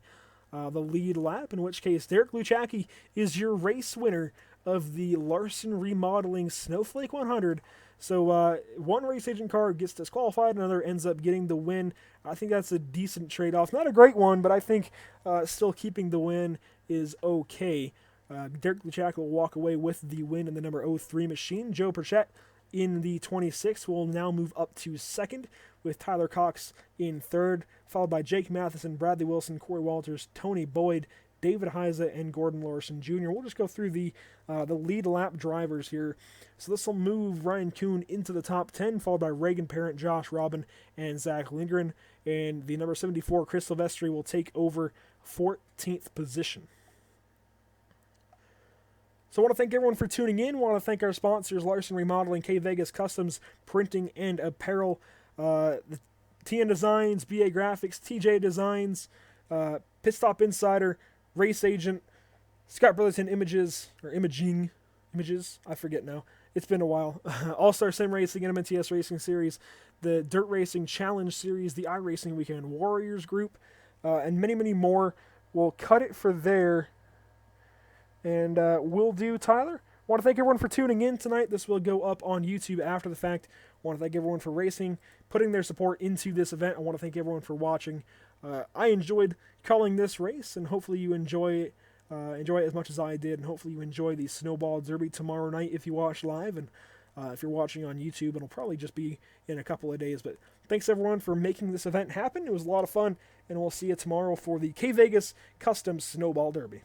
lead lap, in which case Derek Luchacki is your race winner of the Larson Remodeling Snowflake 100. So one race agent car gets disqualified, another ends up getting the win. I think that's a decent trade-off. Not a great one, but I think still keeping the win is okay. Derek Luchacki will walk away with the win in the number 03 machine. Joe Perchette in the 26th will now move up to second, with Tyler Cox in third, followed by Jake Matheson, Bradley Wilson, Corey Walters, Tony Boyd, David Heiza, and Gordon Larson Jr. We'll just go through the lead lap drivers here. So this will move Ryan Kuhn into the top 10, followed by Reagan Parent, Josh Robin, and Zach Lindgren. And the number 74, Chris Silvestri, will take over 14th position. So I want to thank everyone for tuning in. I want to thank our sponsors, Larson Remodeling, K Vegas Customs, Printing and Apparel, the TN Designs, BA Graphics, TJ Designs, Pit Stop Insider, Race Agent, Scott Brotherton Imaging, I forget now. It's been a while. All-Star Sim Racing, NMTS Racing Series, the Dirt Racing Challenge Series, the iRacing Weekend Warriors Group, and many, many more. We'll cut it for there. And will do, Tyler. I want to thank everyone for tuning in tonight. This will go up on YouTube after the fact. I want to thank everyone for racing, putting their support into this event. I want to thank everyone for watching. I enjoyed calling this race, and hopefully you enjoy it as much as I did, and hopefully you enjoy the Snowball Derby tomorrow night if you watch live, and if you're watching on YouTube, it'll probably just be in a couple of days. But thanks everyone for making this event happen. It was a lot of fun, and we'll see you tomorrow for the K Vegas Custom Snowball Derby.